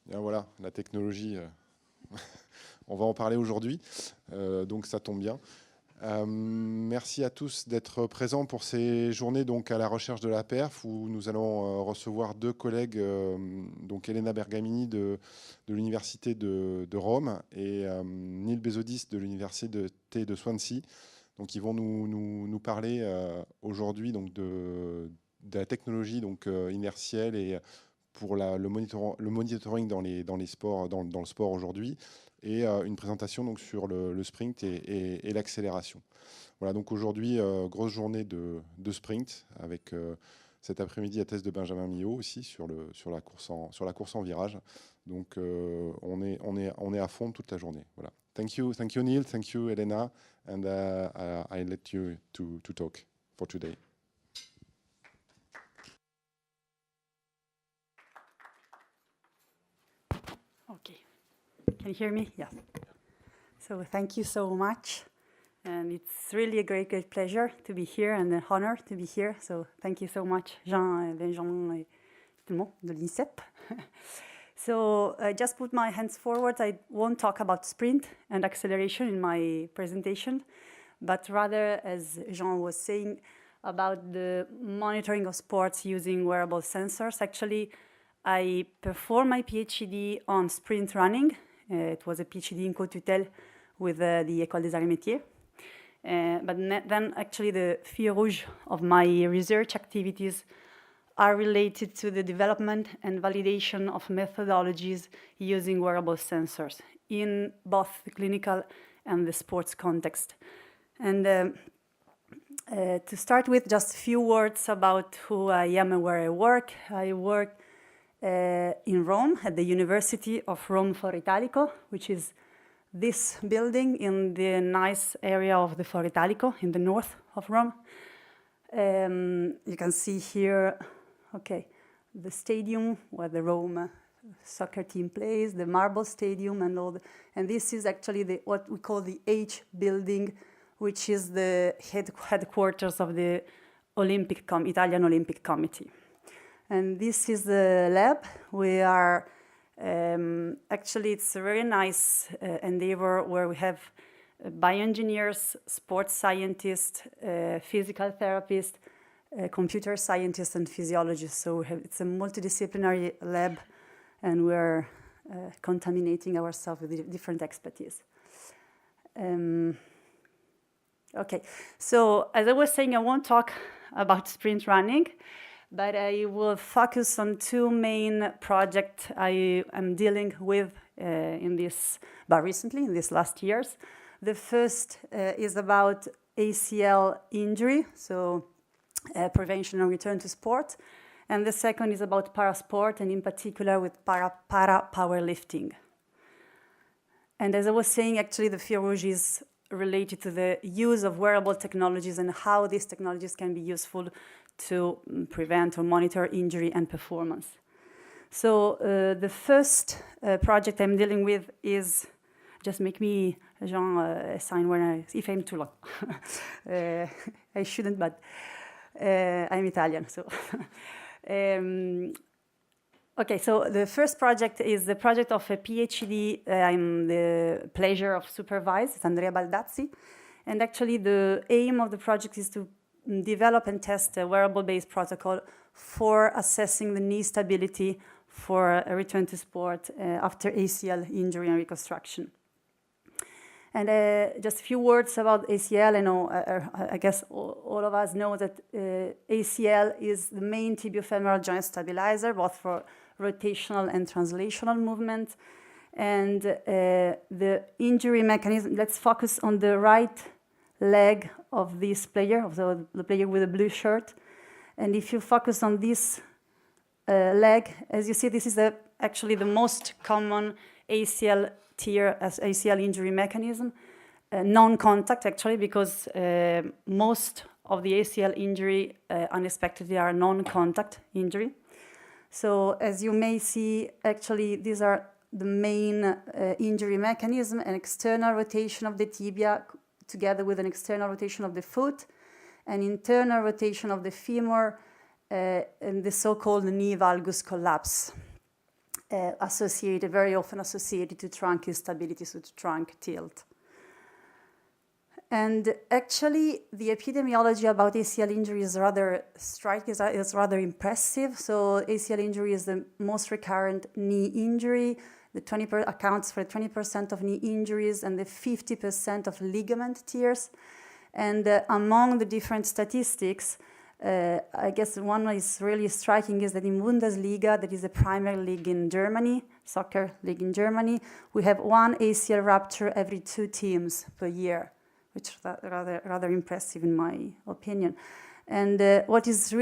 Bien voilà, la technologie, on va en parler aujourd'hui, donc ça tombe bien. Merci à tous d'être présents pour ces journées donc à la recherche de la perf où nous allons recevoir deux collègues, donc Elena Bergamini de l'université de Rome et Neil Bezodis de l'université de Swansea. Donc ils vont nous parler aujourd'hui donc de la technologie donc inertielle et pour le monitoring dans les sports, dans le sport aujourd'hui, et une présentation donc sur le sprint et l'accélération. Voilà, donc aujourd'hui, grosse journée de sprint, avec cet après-midi la thèse de Benjamin Millot aussi sur la course en virage. Donc on est à fond toute la journée. Voilà. Thank you Neil, thank you Elena, and I let you to talk for today. Okay, can you hear me? Yes. So thank you so much. And it's really a great pleasure to be here and an honor to be here. So thank you so much, Jean, Benjamin, et tout le monde de l'INSEP. So I just put my hands forward. I won't talk about sprint and acceleration in my presentation, but rather, as Jean was saying, about the monitoring of sports using wearable sensors. Actually, I performed my PhD on sprint running. It was a PhD in co-tutelle with the École des Arts et Métiers. But then actually the fil rouge of my research activities are related to the development and validation of methodologies using wearable sensors in both the clinical and the sports context. And to start with, just a few words about who I am and where I work. I work in Rome at the University of Rome Foro Italoco, which is this building in the nice area of the Foro Italoco in the north of Rome. You can see here, okay, the stadium where the Rome soccer team plays, the marble stadium, and this is actually what we call the H building, which is the headquarters of the Italian Olympic Committee. And this is the lab. We are actually, it's a very nice endeavor where we have bioengineers, sports scientists, physical therapists, computer scientists, and physiologists. So it's a multidisciplinary lab, and we're contaminating ourselves with different expertise. Okay, so as I was saying, I won't talk about sprint running, but I will focus on two main projects I am dealing with recently, in these last years. The first is about ACL injury, so prevention and return to sport. And the second is about parasport, and in particular with para powerlifting. And as I was saying, actually the fil rouge is related to the use of wearable technologies and how these technologies can be useful to prevent or monitor injury and performance. So the first project I'm dealing with is, just make me, Jean, a sign if I'm too long. I shouldn't, but I'm Italian, so. Okay, so the first project is the project of a PhD I'm the pleasure of supervise. It's Andrea Baldazzi. And actually the aim of the project is to develop and test a wearable-based protocol for assessing the knee stability for a return to sport after ACL injury and reconstruction. And just a few words about ACL. I know, I guess all of us know that ACL is the main tibiofemoral joint stabilizer, both for rotational and translational movement. And the injury mechanism, let's focus on the right leg of this player, of the player with a blue shirt. And if you focus on this leg, as you see, this is actually the most common ACL tear as ACL injury mechanism. Non-contact, actually, because most of the ACL injury unexpectedly are non-contact injury. So as you may see, actually, these are the main injury mechanism: an external rotation of the tibia together with an external rotation of the foot, an internal rotation of the femur, and the so-called knee valgus collapse. very often associated to trunk instability, so to trunk tilt. And actually, the epidemiology about ACL injury is rather striking, is rather impressive. So ACL injury is the most recurrent knee injury. The accounts for 20% of knee injuries and the 50% of ligament tears. And among the different statistics, I guess one that is really striking is that in Bundesliga, that is the Premier League in Germany, soccer league in Germany, we have one ACL rupture every 2 teams per year, which is rather impressive in my opinion. And what is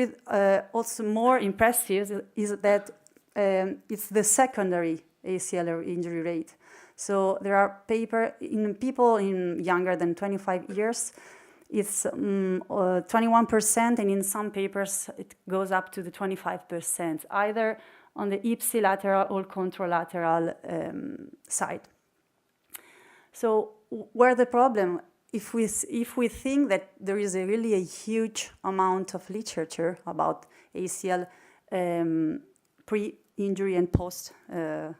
also more impressive is that it's the secondary ACL injury rate. So there are people in younger than 25 years, it's 21%, and in some papers it goes up to the 25%, either on the ipsilateral or contralateral side. So where the problem, if we think that there is really a huge amount of literature about ACL pre-injury and post,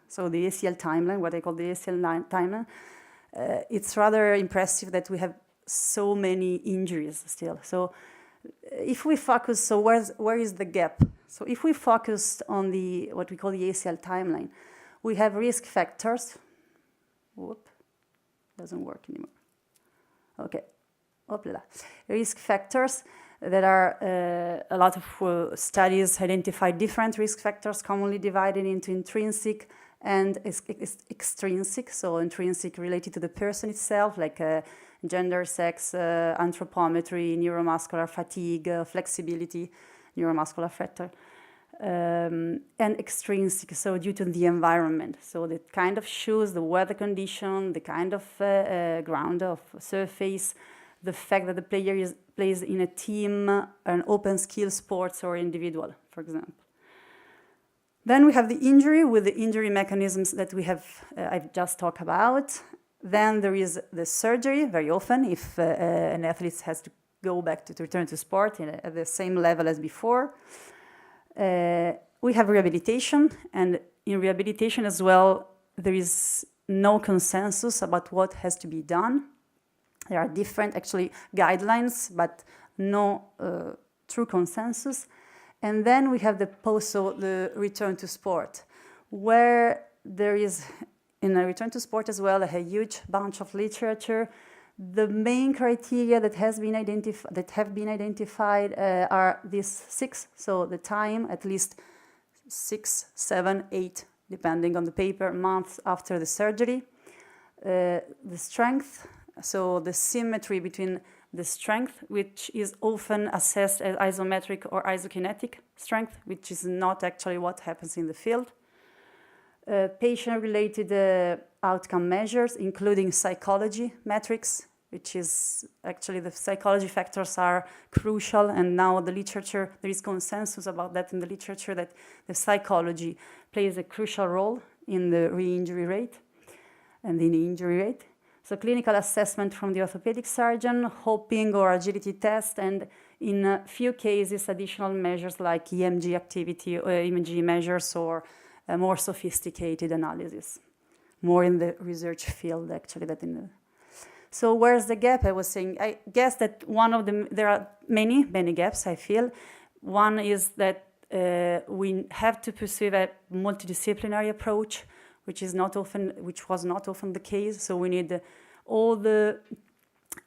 so the ACL timeline, what I call the ACL timeline, it's rather impressive that we have so many injuries still. So if we focus, so where is the gap? So if we focus on what we call the ACL timeline, we have risk factors. Whoop, doesn't work anymore. Okay, Opla. Risk factors that are a lot of studies identify different risk factors commonly divided into intrinsic and extrinsic. So intrinsic related to the person itself, like gender, sex, anthropometry, neuromuscular fatigue, flexibility, neuromuscular factor, and extrinsic, so due to the environment. So the kind of shoes, the weather condition, the kind of ground of surface, the fact that the player plays in a team, an open skill sports or individual, for example. Then we have the injury with the injury mechanisms that we have, I've just talked about. Then there is the surgery, very often, if an athlete has to go back to return to sport at the same level as before. We have rehabilitation, and in rehabilitation as well, there is no consensus about what has to be done. There are different, actually, guidelines, but no true consensus. And then we have the return to sport, where there is, in a return to sport as well, a huge bunch of literature. The main criteria that have been identified are these 6. So the time, at least 6, 7, 8, depending on the paper, months after the surgery. The strength, so the symmetry between the strength, which is often assessed as isometric or isokinetic strength, which is not actually what happens in the field. Patient-related outcome measures, including psychology metrics, which is actually the psychology factors are crucial, and now the literature, there is consensus about that in the literature, that the psychology plays a crucial role in the re-injury rate and in the injury rate. So clinical assessment from the orthopedic surgeon, hopping or agility test, and in a few cases, additional measures like EMG activity, or EMG measures, or more sophisticated analysis, more in the research field, actually. So where's the gap? I was saying, I guess that one of them, there are many gaps, I feel. One is that we have to pursue a multidisciplinary approach, which was not often the case. So we need all the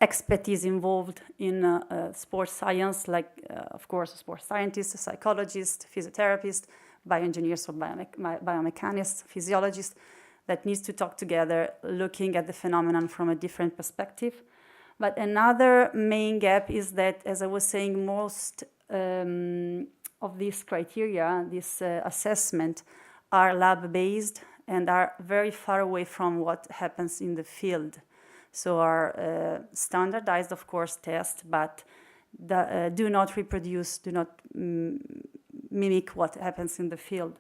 expertise involved in sports science, like, of course, sports scientists, psychologists, physiotherapists, bioengineers or biomechanists, physiologists, that needs to talk together, looking at the phenomenon from a different perspective. But another main gap is that, as I was saying, most of these criteria, this assessment, are lab-based and are very far away from what happens in the field. So are standardized, of course, tests, but do not reproduce, do not mimic what happens in the field.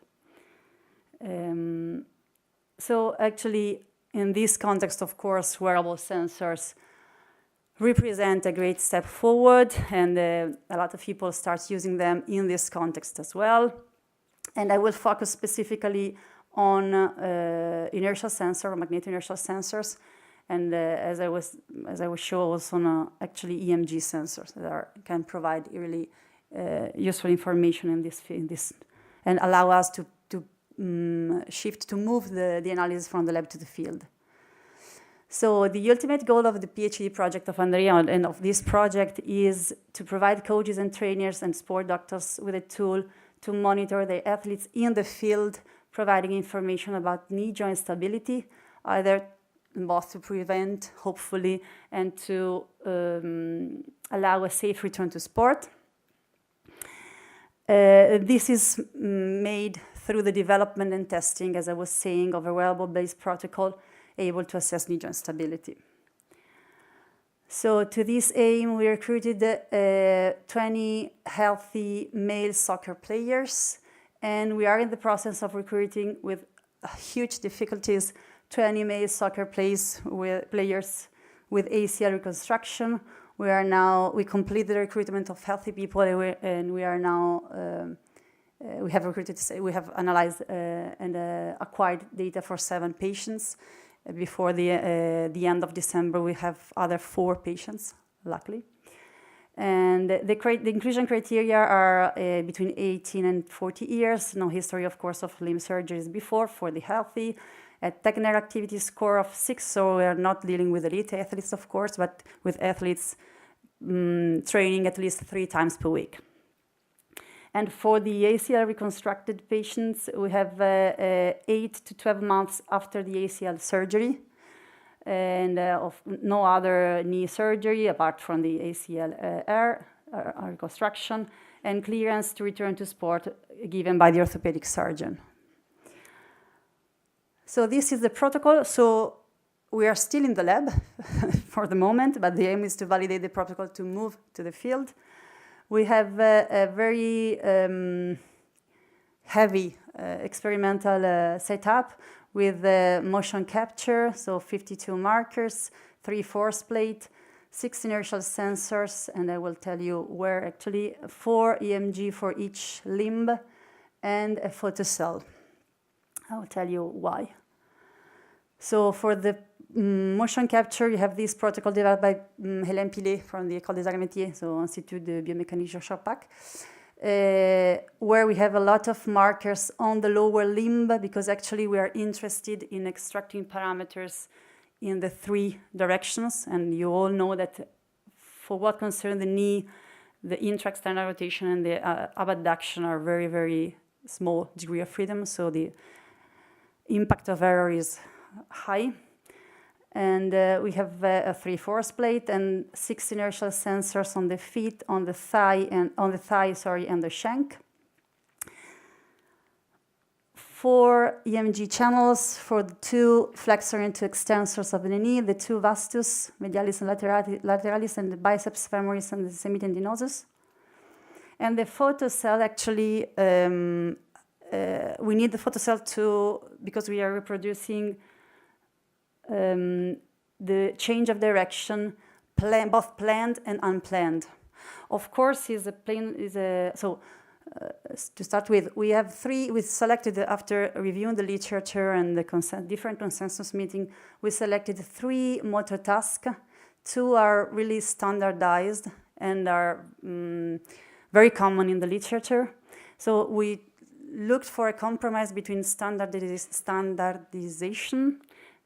So actually, in this context, of course, wearable sensors represent a great step forward, and a lot of people start using them in this context as well. And I will focus specifically on inertial sensor, magneto-inertial sensors, and as I was showing, also on actually EMG sensors that can provide really useful information in this and allow us to move the analysis from the lab to the field. So the ultimate goal of the PhD project of Andrea and of this project is to provide coaches and trainers and sport doctors with a tool to monitor their athletes in the field, providing information about knee joint stability, either both to prevent, hopefully, and to allow a safe return to sport. This is made through the development and testing, as I was saying, of a wearable-based protocol able to assess knee joint stability. So to this aim, we recruited 20 healthy male soccer players, and we are in the process of recruiting with huge difficulties 20 male soccer players with ACL reconstruction. We completed the recruitment of healthy people, and we are now we have analyzed and acquired data for 7 patients. Before the end of December, we have other 4 patients, luckily. And the inclusion criteria are between 18 and 40 years, no history, of course, of limb surgeries before for the healthy, a technical activity score of 6, so we are not dealing with elite athletes, of course, but with athletes training at least 3 times per week. And for the ACL reconstructed patients, we have 8 to 12 months after the ACL surgery, and of no other knee surgery apart from the ACL reconstruction, and clearance to return to sport given by the orthopedic surgeon. So this is the protocol. So we are still in the lab for the moment, but the aim is to validate the protocol to move to the field. We have a very heavy experimental setup with motion capture, so 52 markers, 3 force plate, 6 inertial sensors, and I will tell you where actually, 4 EMG for each limb, and a photocell. I will tell you why. So for the motion capture, you have this protocol developed by Hélène Pilet from the École des Arts et Métiers, so Institut de Biomécanique Jean-Charles, where we have a lot of markers on the lower limb, because actually we are interested in extracting parameters in the 3 directions, and you all know that for what concerns the knee, the intra-external rotation and the abduction are very, very small degree of freedom, so the impact of error is high. And we have a 3 force plate and 6 inertial sensors on the feet, on the thigh, and the shank. 4 EMG channels for the 2 flexor and 2 extensors of the knee, the 2 vastus, medialis and lateralis, and the biceps femoris and the semitendinosus. And the photocell, actually, we need the photocell because we are reproducing the change of direction, both planned and unplanned. Of course, to start with, we selected, after reviewing the literature and the different consensus meeting, we selected 3 motor tasks. 2 are really standardized and are very common in the literature. So we looked for a compromise between standardization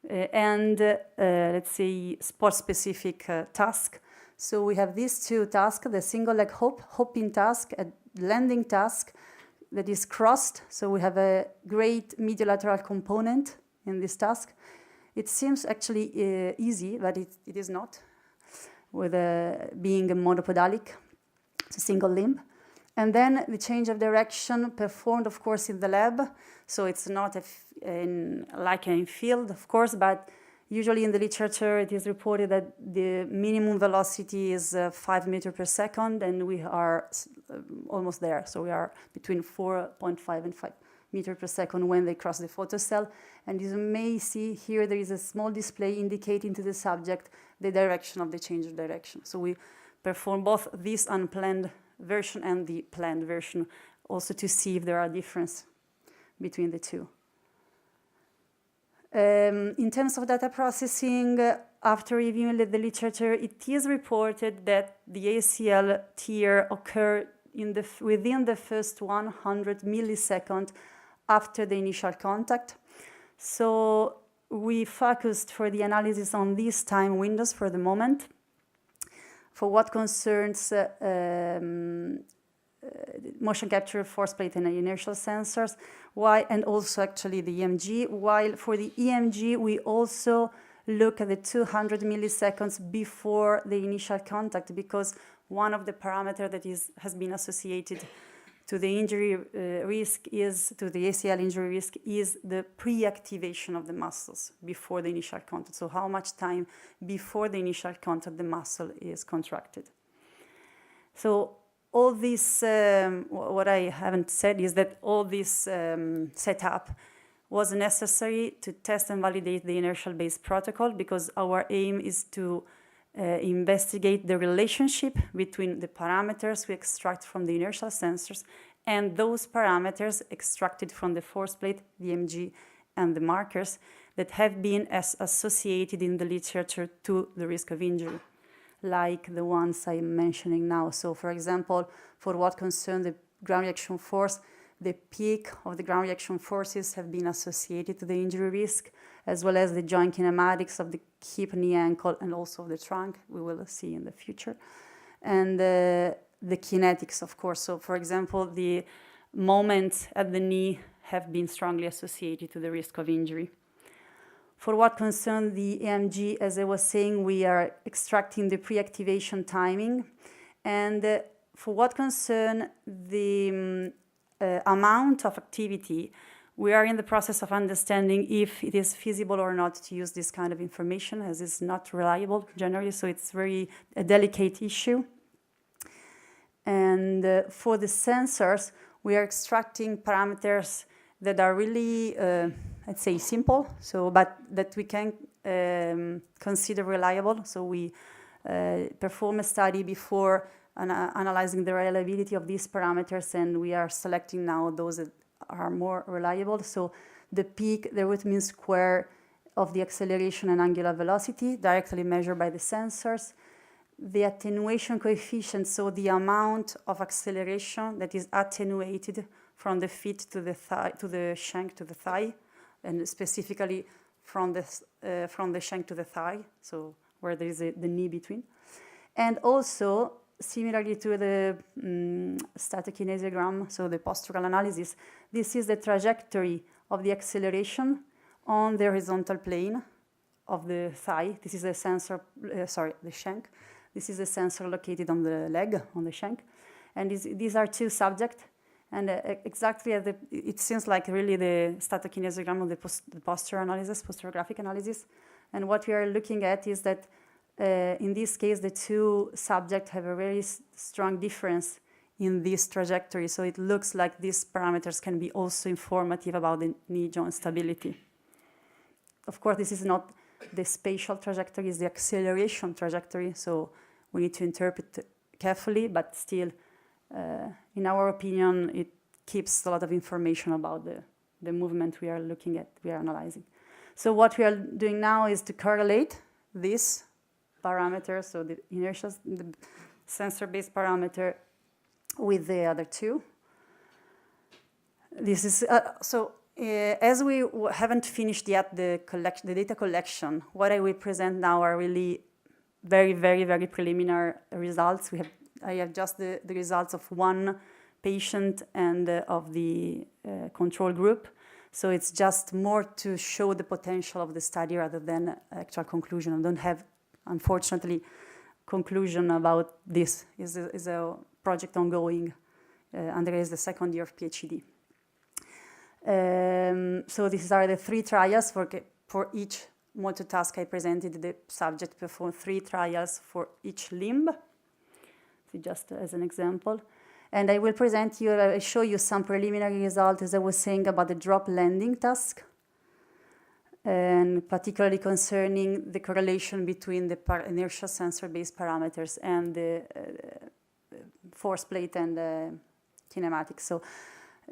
and, let's say, sport-specific task. So we have these 2 tasks, the single leg hopping task, a landing task that is crossed. So we have a great mediolateral component in this task. It seems actually easy, but it is not, with being a monopodalic, it's a single limb. And then the change of direction performed, of course, in the lab. So it's not like in field, of course, but usually in the literature it is reported that the minimum velocity is 5 meters per second, and we are almost there. So we are between 4.5 and 5 meters per second when they cross the photocell. And you may see here there is a small display indicating to the subject the direction of the change of direction. So we perform both this unplanned version and the planned version, also to see if there are differences between the 2. In terms of data processing, after reviewing the literature, it is reported that the ACL tear occurred within the first 100 milliseconds after the initial contact. So we focused for the analysis on these time windows for the moment. For what concerns motion capture, force plate, and inertial sensors, and also actually the EMG, while for the EMG, we also look at the 200 milliseconds before the initial contact, because one of the parameters that has been associated to the injury risk to the ACL injury risk is the pre-activation of the muscles before the initial contact. So how much time before the initial contact the muscle is contracted. So all this, what I haven't said is that all this setup was necessary to test and validate the inertial-based protocol, because our aim is to investigate the relationship between the parameters we extract from the inertial sensors and those parameters extracted from the force plate, the EMG, and the markers that have been associated in the literature to the risk of injury, like the ones I'm mentioning now. So, for example, for what concerns the ground reaction force, the peak of the ground reaction forces have been associated to the injury risk, as well as the joint kinematics of the hip, knee, ankle, and also the trunk, we will see in the future. And the kinetics, of course. So, for example, the moments at the knee have been strongly associated to the risk of injury. For what concerns the EMG, as I was saying, we are extracting the pre-activation timing. And for what concerns the amount of activity, we are in the process of understanding if it is feasible or not to use this kind of information, as it's not reliable generally, so it's very a delicate issue. And for the sensors, we are extracting parameters that are really, let's say, simple, but that we can consider reliable. So we perform a study before analyzing the reliability of these parameters, and we are selecting now those that are more reliable. So the peak, the root mean square of the acceleration and angular velocity, directly measured by the sensors. The attenuation coefficient, so the amount of acceleration that is attenuated from the feet to the thigh, to the shank to the thigh, and specifically from the shank to the thigh, so where there is the knee between. And also, similarly to the statokinesiograph, so the postural analysis, this is the trajectory of the acceleration on the horizontal plane of the thigh. This is a sensor, the shank. This is a sensor located on the leg, on the shank. And these are two subjects. And exactly as it seems like really the statokinesiogram of the posture analysis, posturographic analysis. And what we are looking at is that in this case, the two subjects have a very strong difference in this trajectory. So it looks like these parameters can be also informative about the knee joint stability. Of course, this is not the spatial trajectory, it's the acceleration trajectory. So we need to interpret carefully, but still, in our opinion, it keeps a lot of information about the movement we are looking at, we are analyzing. So what we are doing now is to correlate this parameter, so the inertial, the sensor-based parameter, with the other two. This is as we haven't finished yet the data collection, what I will present now are really very, very, very preliminary results. I have just the results of one patient and of the control group. So it's just more to show the potential of the study rather than actual conclusion. I don't have, unfortunately, conclusion about this. Is a project ongoing. Andrea is the second year of PhD. So these are the 3 trials for each multitask. I presented the subject performed 3 trials for each limb, so just as an example. And I will present you, I will show you some preliminary results, as I was saying, about the drop landing task, and particularly concerning the correlation between the inertial sensor-based parameters and the force plate and kinematics. So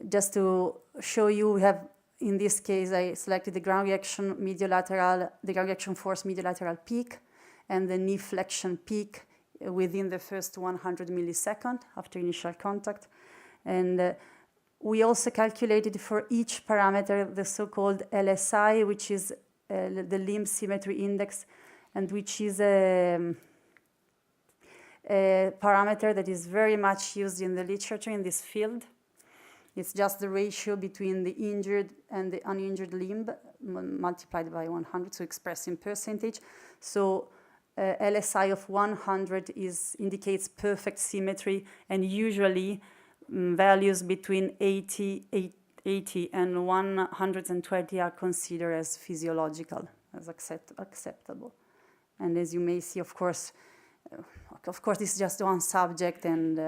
just to show you, we have in this case, I selected the ground reaction force mediolateral peak and the knee flexion peak within the first 100 milliseconds after initial contact. And we also calculated for each parameter the so-called LSI, which is the limb symmetry index, and which is a parameter that is very much used in the literature in this field. It's just the ratio between the injured and the uninjured limb multiplied by 100, so expressed in percentage. So LSI of 100 indicates perfect symmetry, and usually values between 80 and 120 are considered as physiological, as acceptable. And as you may see, of course, this is just one subject, and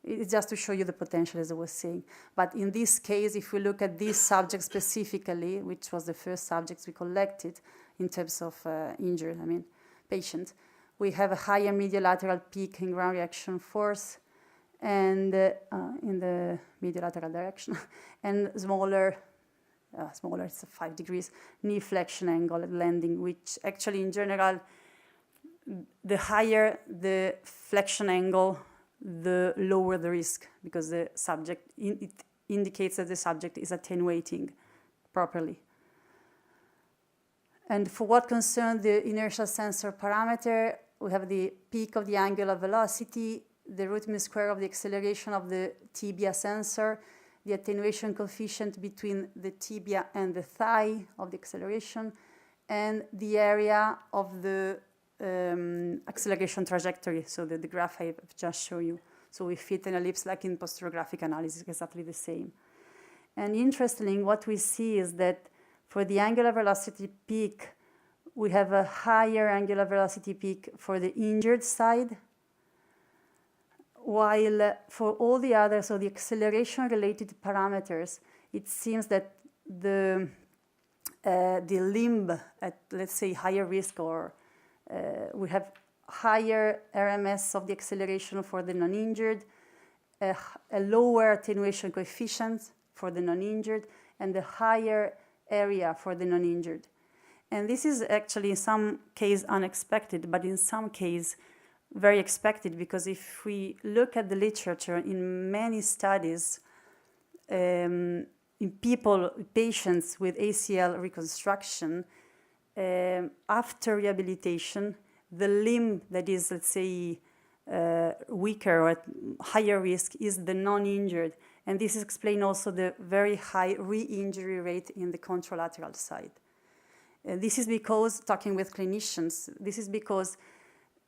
it's just to show you the potential, as I was saying. But in this case, if we look at this subject specifically, which was the first subjects we collected in terms of injured, patient, we have a higher mediolateral peak in ground reaction force, and in the mediolateral direction, and smaller, it's 5 degrees, knee flexion angle at landing, which actually in general, the higher the flexion angle, the lower the risk, because the subject, it indicates that the subject is attenuating properly. And for what concerns the inertial sensor parameter, we have the peak of the angular velocity, the root mean square of the acceleration of the tibia sensor, the attenuation coefficient between the tibia and the thigh of the acceleration, and the area of the acceleration trajectory, so the graph I've just shown you. So we fit an ellipse like in posterographic analysis, exactly the same. And interestingly, what we see is that for the angular velocity peak, we have a higher angular velocity peak for the injured side, while for all the others, so the acceleration-related parameters, it seems that the limb at, let's say, higher risk, or we have higher RMS of the acceleration for the non-injured, a lower attenuation coefficient for the non-injured, and a higher area for the non-injured. And this is actually in some case unexpected, but in some case very expected, because if we look at the literature in many studies, in patients with ACL reconstruction, after rehabilitation, the limb that is, let's say, weaker or at higher risk is the non-injured. And this explains also the very high re-injury rate in the contralateral side. This is because, talking with clinicians, this is because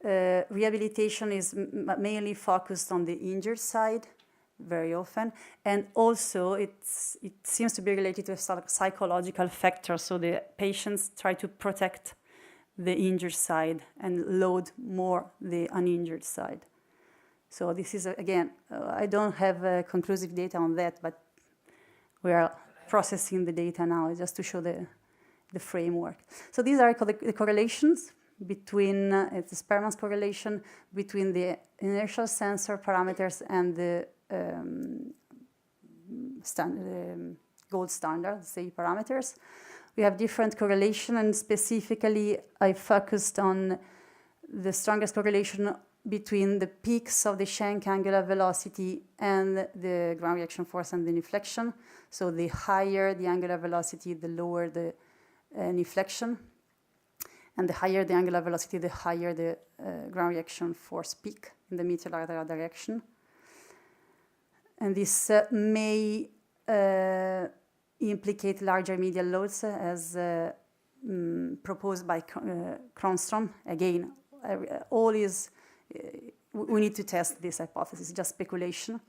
rehabilitation is mainly focused on the injured side very often, and also it seems to be related to a psychological factor. So the patients try to protect the injured side and load more the uninjured side. So this is, again, I don't have conclusive data on that, but we are processing the data now just to show the framework. So these are the correlations between, it's a Spearman's correlation between the inertial sensor parameters and the gold standard, say, parameters. We have different correlation, and specifically I focused on the strongest correlation between the peaks of the shank angular velocity and the ground reaction force and the knee flexion. So the higher the angular velocity, the lower the knee flexion. And the higher the angular velocity, the higher the ground reaction force peak in the mediolateral direction. And this may implicate larger medial loads as proposed by Kronstrom. Again, we need to test this hypothesis, just speculation.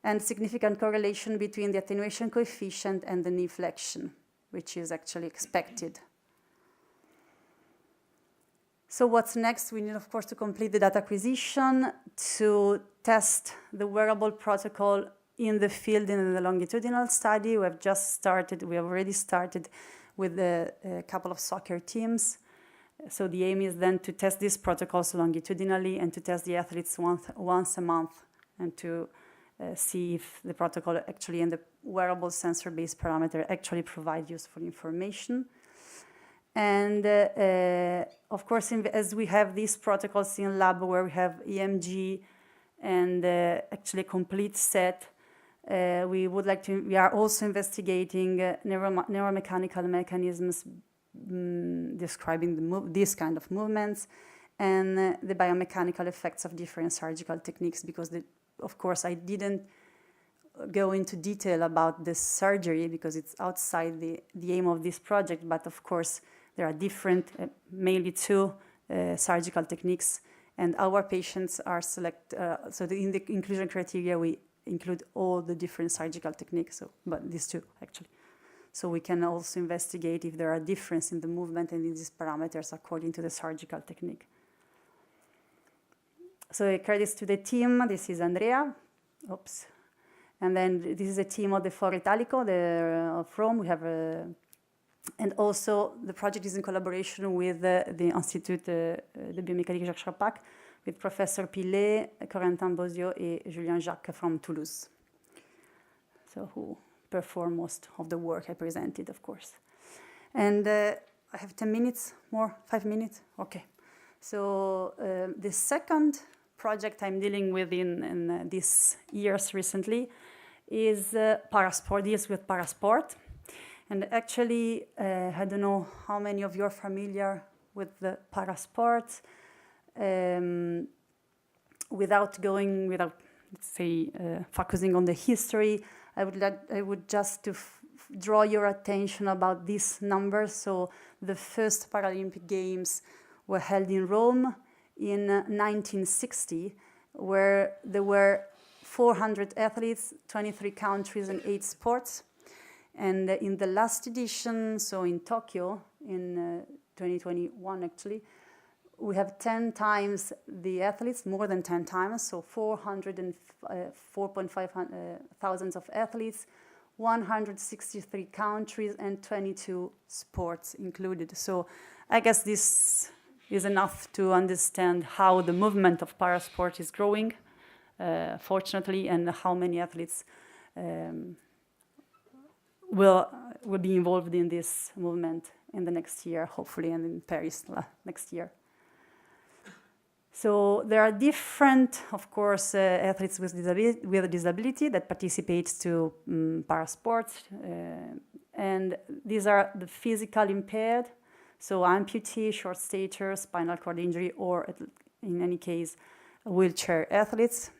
And significant correlation between the attenuation coefficient and the knee flexion, which is actually expected. So what's next? We need, of course, to complete the data acquisition, to test the wearable protocol in the field in the longitudinal study. We have already started with a couple of soccer teams. So the aim is then to test these protocols longitudinally and to test the athletes once a month, and to see if the protocol actually and the wearable sensor-based parameter actually provide useful information. And of course, as we have these protocols in lab where we have EMG and actually a complete set, we are also investigating neuromechanical mechanisms describing these kind of movements and the biomechanical effects of different surgical techniques, because of course I didn't go into detail about the surgery because it's outside the aim of this project, but of course there are different, mainly two surgical techniques, and our patients are in the inclusion criteria we include all the different surgical techniques, but these two actually. So we can also investigate if there are differences in the movement and in these parameters according to the surgical technique. So credits to the team. This is Andrea. Oops. And then this is a team of the Foro Italoco of Rome. We have and also the project is in collaboration with the Institut de biomécanique Jacques Chirac, with Professor Pillet, Corentin Bozio, and Julien Jacques from Toulouse. So who perform most of the work I presented, of course. And I have 10 minutes more, 5 minutes? Okay. So the second project I'm dealing with in these years recently is parasport, deals with parasport. And actually, I don't know how many of you are familiar with the parasport. Without let's say, focusing on the history, I would just to draw your attention about these numbers. So the first Paralympic Games were held in Rome in 1960, where there were 400 athletes, 23 countries, and 8 sports. And in the last edition, so in Tokyo, in 2021 actually, we have 10 times the athletes, more than 10 times, so 404.5 thousands of athletes, 163 countries, and 22 sports included. So I guess this is enough to understand how the movement of parasport is growing, fortunately, and how many athletes will be involved in this movement in the next year, hopefully, and in Paris next year. So there are different, of course, athletes with a disability that participate to parasports, and these are the physical impaired, so amputee, short stature, spinal cord injury, or in any case, wheelchair athletes,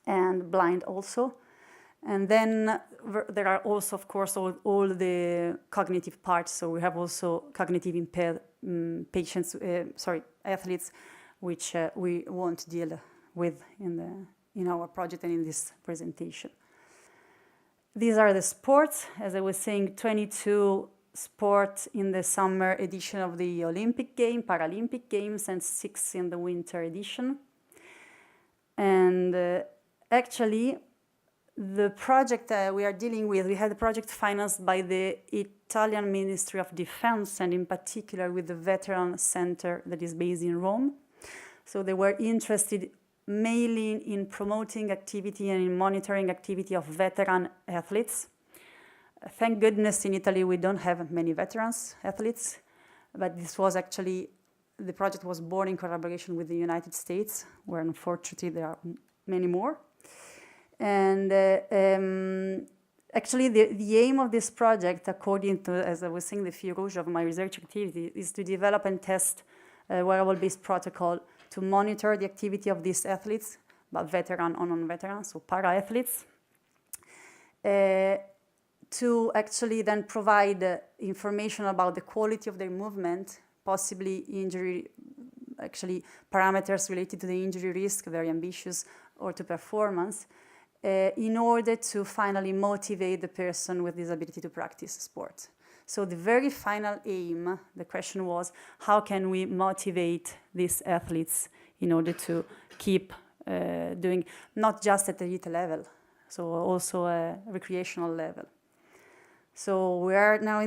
and blind also. And then there are also, of course, all the cognitive parts. So we have also cognitive impaired athletes, which we won't deal with in our project and in this presentation. These are the sports. As I was saying, 22 sports in the summer edition of the Paralympic Games, and 6 in the winter edition. And actually, the project we are dealing with, we had a project financed by the Italian Ministry of Defense, and in particular with the Veteran Center that is based in Rome. So they were interested mainly in promoting activity and in monitoring activity of veteran athletes. Thank goodness in Italy we don't have many veterans athletes, but this was actually, the project was born in collaboration with the United States, where unfortunately there are many more. And actually the aim of this project, according to, as I was saying, the fil rouge of my research activity, is to develop and test a wearable-based protocol to monitor the activity of these athletes, but veteran or non-veteran, so para-athletes, to actually then provide information about the quality of their movement, possibly injury, actually parameters related to the injury risk, very ambitious, or to performance, in order to finally motivate the person with disability to practice sport. So the very final aim, the question was, how can we motivate these athletes in order to keep doing, not just at the elite level, so also a recreational level. So we are now,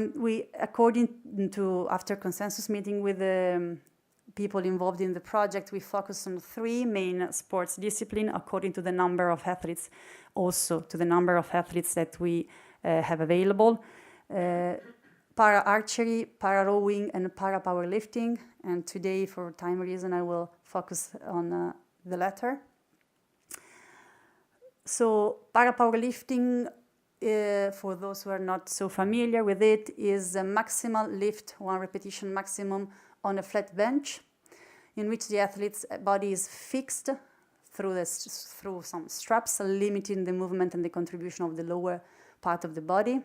according to, after consensus meeting with the people involved in the project, we focus on 3 main sports disciplines according to the number of athletes, also to the number of athletes that we have available. Para-archery, para-rowing, and para-powerlifting. And today, for time reason, I will focus on the latter. So para-powerlifting, for those who are not so familiar with it, is a maximal lift, 1 repetition maximum, on a flat bench, in which the athlete's body is fixed through some straps, limiting the movement and the contribution of the lower part of the body.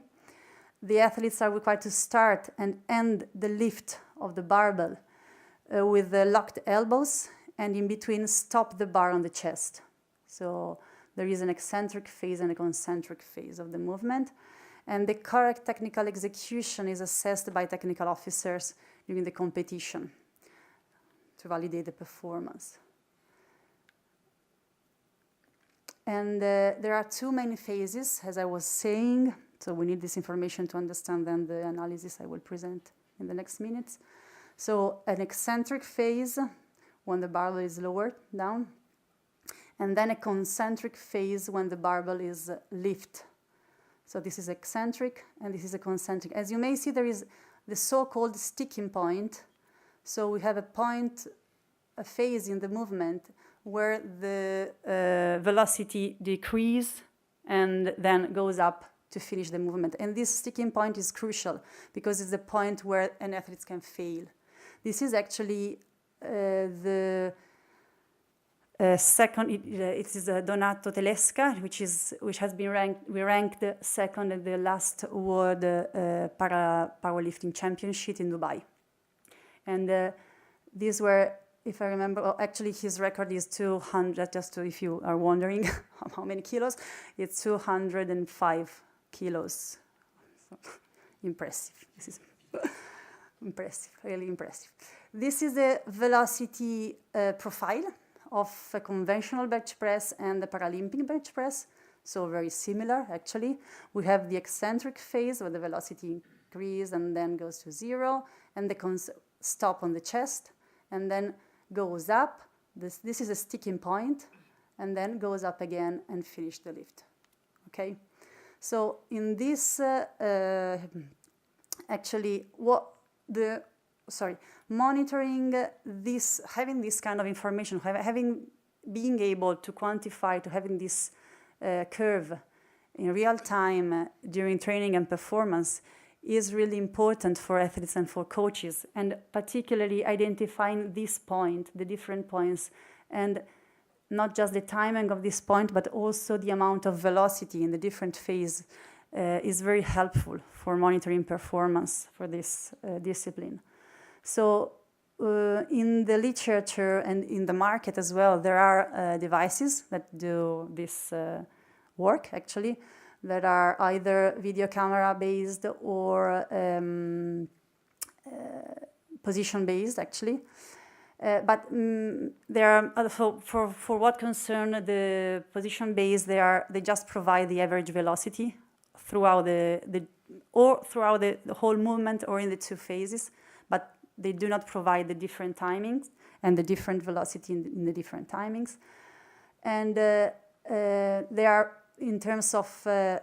The athletes are required to start and end the lift of the barbell with the locked elbows, and in between stop the bar on the chest. So there is an eccentric phase and a concentric phase of the movement, and the correct technical execution is assessed by technical officers during the competition to validate the performance. And there are 2 main phases, as I was saying, so we need this information to understand then the analysis I will present in the next minutes. So an eccentric phase, when the barbell is lowered down, and then a concentric phase when the barbell is lifted. So this is eccentric, and this is a concentric. As you may see, there is the so-called sticking point. So we have a phase in the movement where the velocity decreases and then goes up to finish the movement. And this sticking point is crucial because it's the point where an athlete can fail. This is actually the second. It is Donato Telesca, which has been ranked second at the last World Powerlifting Championship in Dubai. And these were, if I remember, well, actually his record is 200. Just if you are wondering how many kilos, it's 205 kilos. So, impressive. This is impressive, really impressive. This is the velocity profile of a conventional bench press and the Paralympic bench press. So very similar, actually. We have the eccentric phase where the velocity increases and then goes to 0, and the stop on the chest, and then goes up. This is a sticking point, and then goes up again and finish the lift. Okay? So in this, actually, monitoring this, having this kind of information, being able to quantify, to having this curve in real time during training and performance is really important for athletes and for coaches, and particularly identifying this point, the different points, and not just the timing of this point, but also the amount of velocity in the different phase is very helpful for monitoring performance for this discipline. So in the literature and in the market as well, there are devices that do this work, actually, that are either video camera based or position based, actually. But there are, for what concern the position based, they just provide the average velocity throughout the whole movement or in the 2 phases, but they do not provide the different timings and the different velocity in the different timings. And they are, in terms of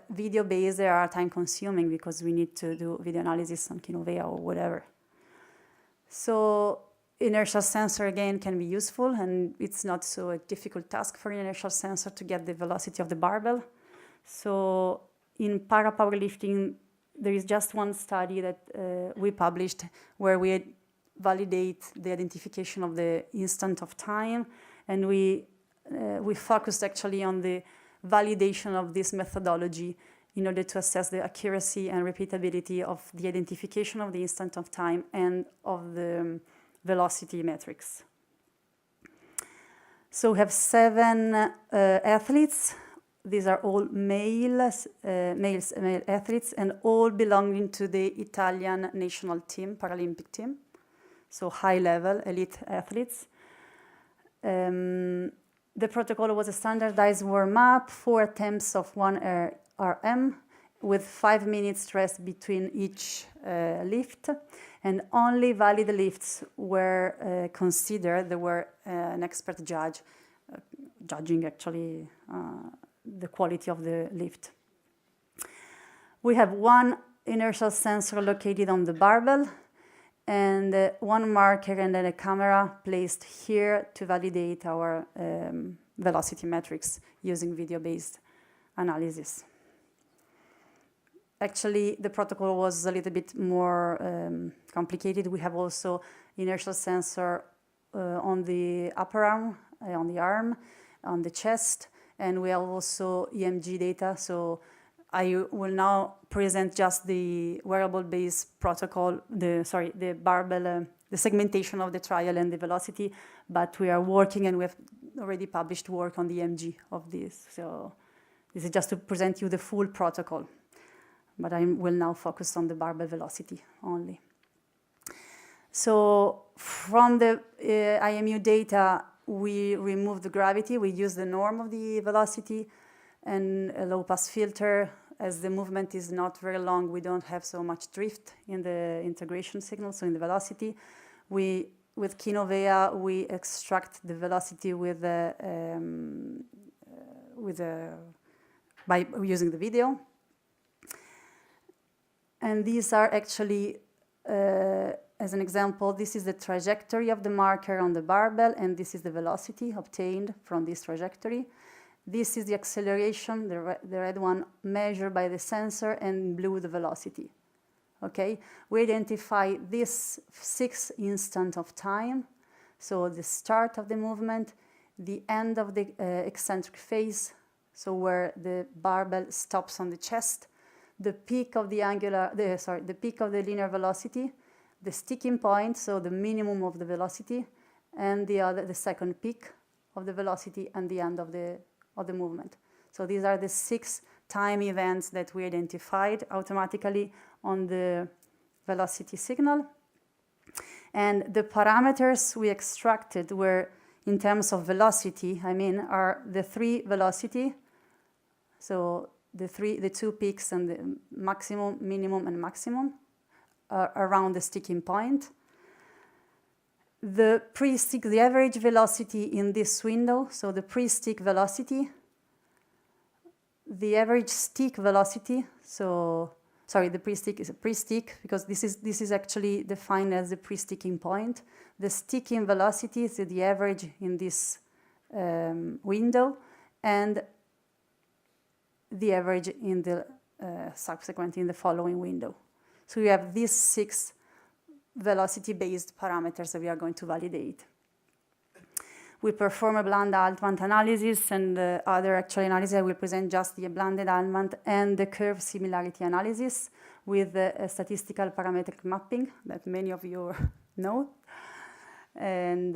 video based, they are time consuming because we need to do video analysis on Kinovea or whatever. So inertial sensor again can be useful, and it's not so a difficult task for an inertial sensor to get the velocity of the barbell. So in para-powerlifting, there is just one study that we published where we validate the identification of the instant of time, and we focused actually on the validation of this methodology in order to assess the accuracy and repeatability of the identification of the instant of time and of the velocity metrics. So we have 7 athletes. These are all male athletes, and all belonging to the Italian national team, Paralympic team. So high-level elite athletes. The protocol was a standardized warm-up, 4 attempts of 1 RM, with 5 minutes rest between each lift, and only valid lifts were considered. There were an expert judge judging actually the quality of the lift. We have one inertial sensor located on the barbell, and one marker and then a camera placed here to validate our velocity metrics using video-based analysis. Actually, the protocol was a little bit more complicated. We have also inertial sensor on the upper arm, on the arm, on the chest, and we have also EMG data. So I will now present just the wearable-based protocol, the barbell, the segmentation of the trial and the velocity, but we are working and we have already published work on the EMG of this. So this is just to present you the full protocol, but I will now focus on the barbell velocity only. So from the IMU data, we remove the gravity, we use the norm of the velocity and a low-pass filter. As the movement is not very long, we don't have so much drift in the integration signal, so in the velocity. With Kinovea, we extract the velocity by using the video. And these are actually, as an example, this is the trajectory of the marker on the barbell, and this is the velocity obtained from this trajectory. This is the acceleration, the red one, measured by the sensor, and blue the velocity. Okay, we identify this 6 instant of time, so the start of the movement, the end of the eccentric phase, so where the barbell stops on the chest, the peak of the peak of the linear velocity, the sticking point, so the minimum of the velocity, and the second peak of the velocity and the end of the movement. So these are the 6 time events that we identified automatically on the velocity signal. And the parameters we extracted were, in terms of velocity, are the 3 velocity, so the 2 peaks and the maximum, minimum, and maximum around the sticking point. The pre-stick, the average velocity in this window, so the pre-stick velocity, the average stick velocity, the pre-stick is a pre-stick because this is actually defined as the pre-sticking point. The sticking velocity is the average in this window, and the average in the subsequent in the following window. So we have these 6 velocity-based parameters that we are going to validate. We perform a blended Altman analysis and other actual analysis. I will present just the blended Altman and the curve similarity analysis with a statistical parametric mapping that many of you know. And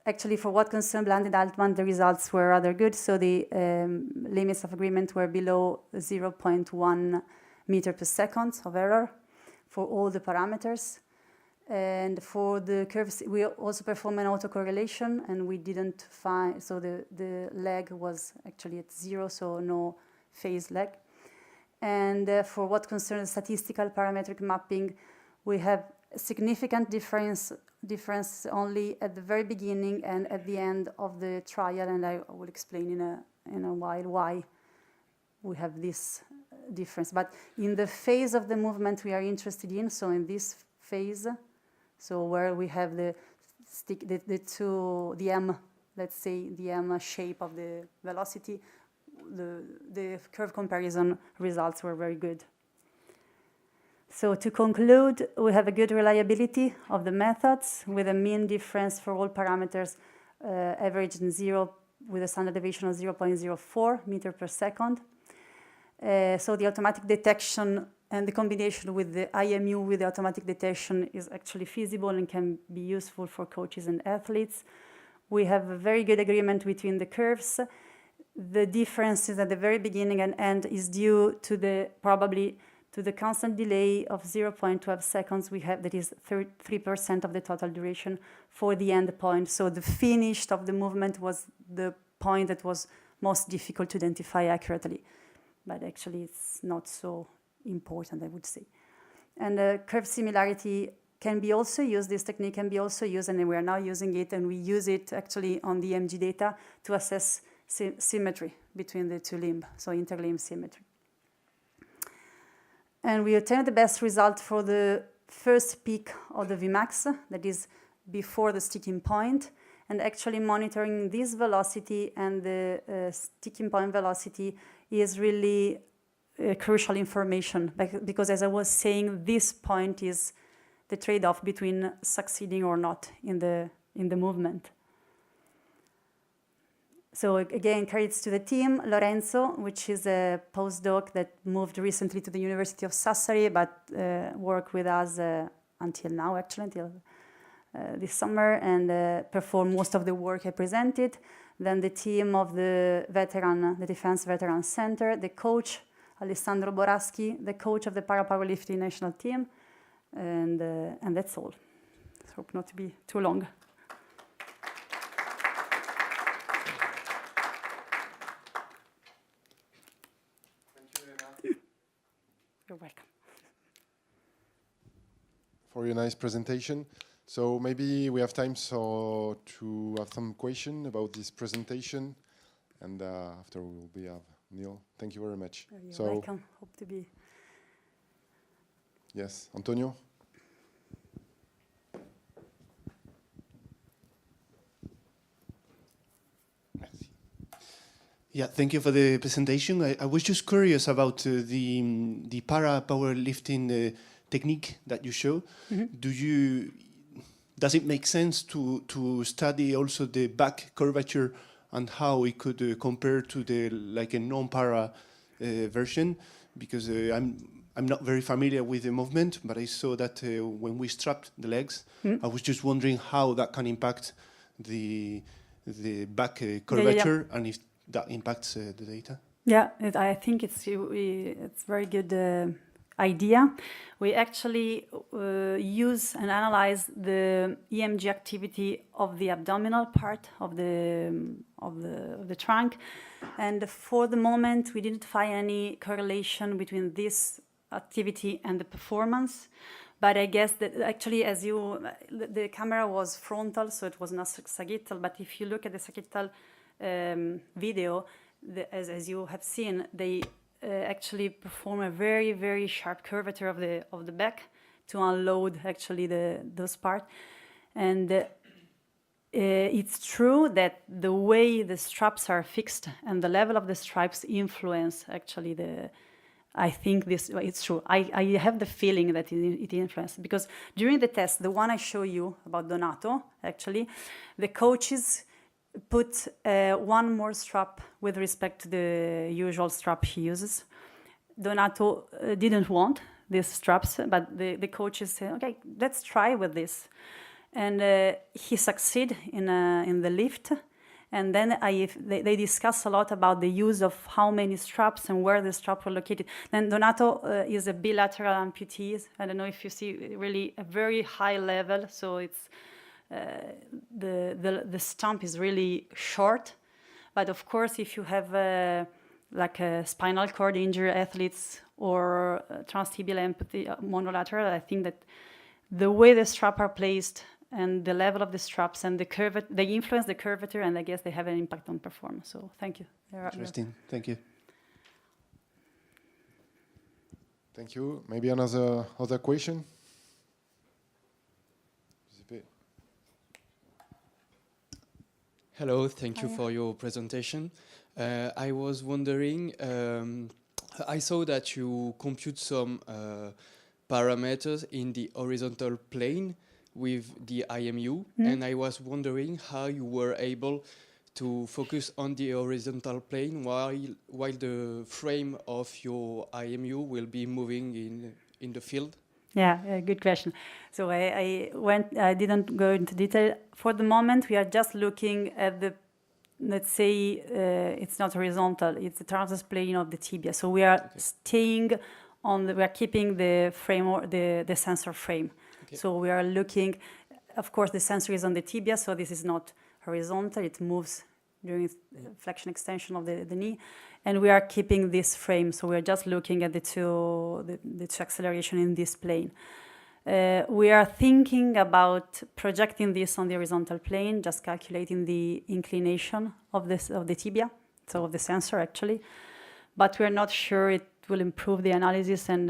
actually, for what concerns blended Altman, the results were rather good. So the limits of agreement were below 0.1 meter per second of error for all the parameters. And for the curves, we also perform an autocorrelation, and we didn't find, so the lag was actually at 0, so no phase lag. And for what concerns statistical parametric mapping, we have significant difference only at the very beginning and at the end of the trial, and I will explain in a while why we have this difference. But in the phase of the movement we are interested in, so in this phase, so where we have the M, let's say the M shape of the velocity, the curve comparison results were very good. So to conclude, we have a good reliability of the methods with a mean difference for all parameters averaged in 0 with a standard deviation of 0.04 meter per second. So the automatic detection and the combination with the IMU with the automatic detection is actually feasible and can be useful for coaches and athletes. We have a very good agreement between the curves. The differences at the very beginning and end is due to probably to the constant delay of 0.12 seconds we have, that is 3% of the total duration for the end point. So the finish of the movement was the point that was most difficult to identify accurately. but actually it's not so important, I would say. And curve similarity can be also used, this technique can be also used, and we are now using it, and we use it actually on the EMG data to assess symmetry between the two limbs, so interlimb symmetry. And we obtained the best result for the first peak of the Vmax, that is before the sticking point, and actually monitoring this velocity and the sticking point velocity is really crucial information, because as I was saying, this point is the trade-off between succeeding or not in the movement. So again, credits to the team. Lorenzo, which is a postdoc that moved recently to the University of Sassari, but worked with us until now, actually, until this summer, and performed most of the work I presented. Then the team of the Defense Veteran Center, the coach, Alessandro Boraschi, the coach of the para-powerlifting national team, and that's all. I hope not to be too long. You're welcome. For your nice presentation. So maybe we have time to have some question about this presentation, and after we will have Neil. Thank you very much. You're welcome. Hope to be. Yes, Antonio. Yeah, thank you for the presentation. I was just curious about the para-powerlifting technique that you show. Mm-hmm. Does it make sense to study also the back curvature and how it could compare to a non-para version? Because I'm not very familiar with the movement, but I saw that when we strapped the legs, I was just wondering how that can impact the back curvature, and if that impacts the data. Yeah, I think it's very good idea. We actually use and analyze the EMG activity of the abdominal part of the trunk, and for the moment we didn't find any correlation between this activity and the performance. But I guess that actually, the camera was frontal, so it was not sagittal. But if you look at the sagittal video, as you have seen, they actually perform a very, very sharp curvature of the back to unload actually those parts. And it's true that the way the straps are fixed and the level of the straps influence actually I think it's true. I have the feeling that it influences, because during the test, the one I show you about Donato, actually, the coaches put one more strap with respect to the usual strap he uses. Donato didn't want these straps, but the coaches said, okay, let's try with this. And he succeeded in the lift. And then they discuss a lot about the use of how many straps and where the straps were located. Then Donato is a bilateral amputee. I don't know if you see, really a very high level. So it's the stump is really short. But of course, if you have like a spinal cord injury athletes or transtibial amputee monolateral, I think that the way the straps are placed and the level of the straps and the curve, they influence the curvature, and I guess they have an impact on performance. So thank you. Interesting. Thank you. Thank you. Maybe another question? Hello, thank you for your presentation. I was wondering, I saw that you compute some parameters in the horizontal plane with the IMU, and I was wondering how you were able to focus on the horizontal plane while the frame of your IMU will be moving in the field. Yeah, good question. So I didn't go into detail. For the moment, we are just looking at the, let's say, it's not horizontal, it's the transverse plane of the tibia. So we are staying on, we are keeping the frame, or the sensor frame. Okay. So we are looking, of course, the sensor is on the tibia, so this is not horizontal, it moves during flexion extension of the knee, and we are keeping this frame. So we are just looking at the two acceleration in this plane. We are thinking about projecting this on the horizontal plane, just calculating the inclination of the tibia, so of the sensor actually, but we are not sure it will improve the analysis, and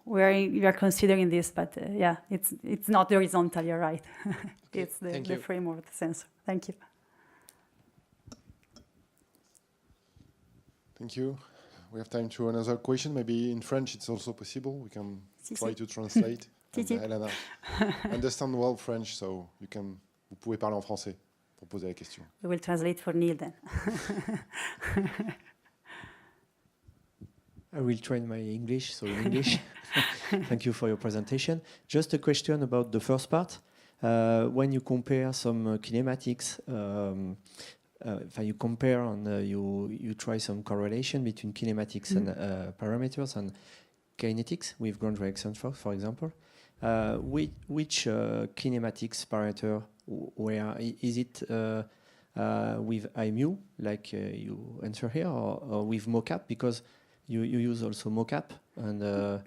we are considering this, but yeah, it's not the horizontal, you're right. Okay, It's the frame of the sensor. Thank you. Thank you. We have time to another question. Maybe in French it's also possible. We can Si, try si. to translate. Si, si. Elena understand well French, so vous pouvez parler en français pour poser la question. We will translate for Neil then. I will train my English, so in English. Thank you for your presentation. Just a question about the first part. When you compare some kinematics, you compare and you try some correlation between kinematics and parameters and kinetics with ground reaction force, for example. Which kinematics parameter where is it with IMU, like you answer here, or with mocap? Because you use also mocap, and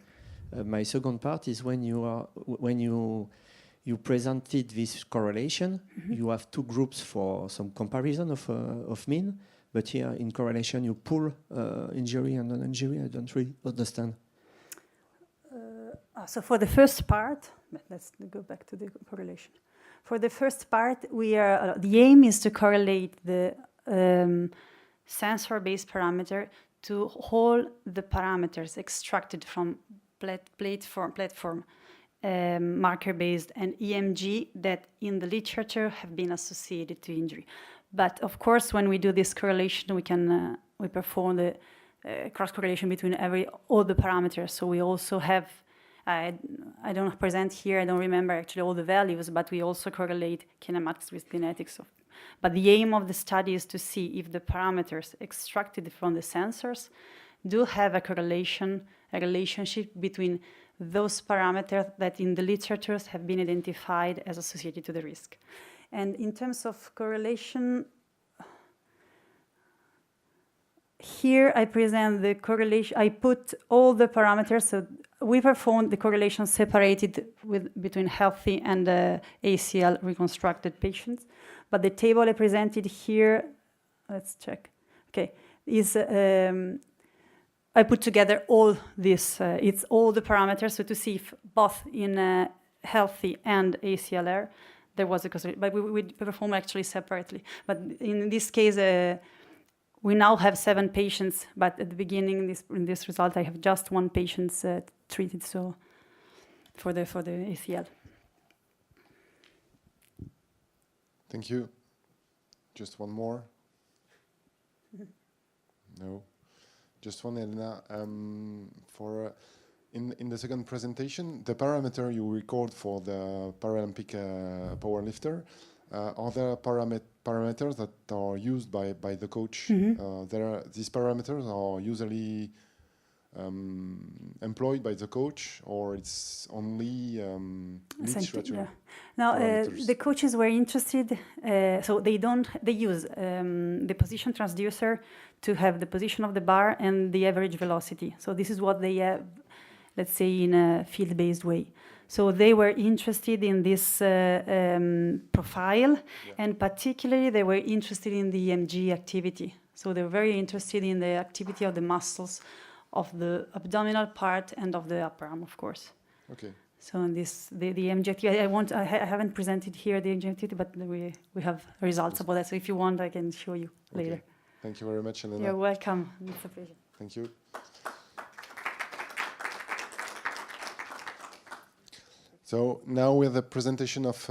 my second part is when you presented this correlation, you have two groups for some comparison of mean, but here in correlation you pull injury and non-injury. I don't really understand. So for the first part, let's go back to the correlation. For the first part, the aim is to correlate the sensor-based parameter to all the parameters extracted from platform marker-based and EMG that in the literature have been associated to injury. But of course, when we do this correlation, we perform the cross-correlation between all the parameters. So we also have, I don't present here, I don't remember actually all the values, but we also correlate kinematics with kinetics. But the aim of the study is to see if the parameters extracted from the sensors do have a relationship between those parameters that in the literature have been identified as associated to the risk. And in terms of correlation, here I present the correlation. I put all the parameters. So we performed the correlation separated between healthy and ACL reconstructed patients. But the table I presented here, let's check. Okay, is I put together all this. It's all the parameters. So to see if both in healthy and ACLR there was a causation. But we perform actually separately. But in this case, we now have 7 patients. But at the beginning, in this result, I have just 1 patient treated. So for the ACL. Thank you. Just one more? No. Just one, Elena. In the second presentation, the parameter you record for the Paralympic powerlifter, are there parameters that are used by the coach? These parameters are usually employed by the coach, or it's only literature? Yeah. Now, the coaches were interested, so they use the position transducer to have the position of the bar and the average velocity. So this is what they have, let's say, in a field-based way. So they were interested in this profile, and particularly they were interested in the EMG activity. So they were very interested in the activity of the muscles of the abdominal part and of the upper arm, of course. Okay. So in this, the EMG activity, I haven't presented here the EMG activity, but we have results about that. So if you want, I can show you later. Thank you very much, Elena. You're welcome. It's a pleasure. Thank you. So now we have the presentation of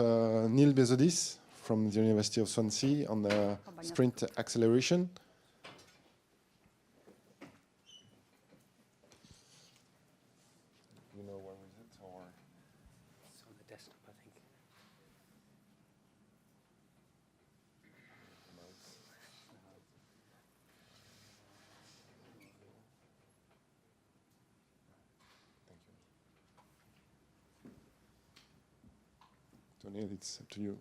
Neil Bezodis from the University of Swansea on the sprint acceleration. You know where is it, or? It's on the desktop, I think. So Neil, it's up to you.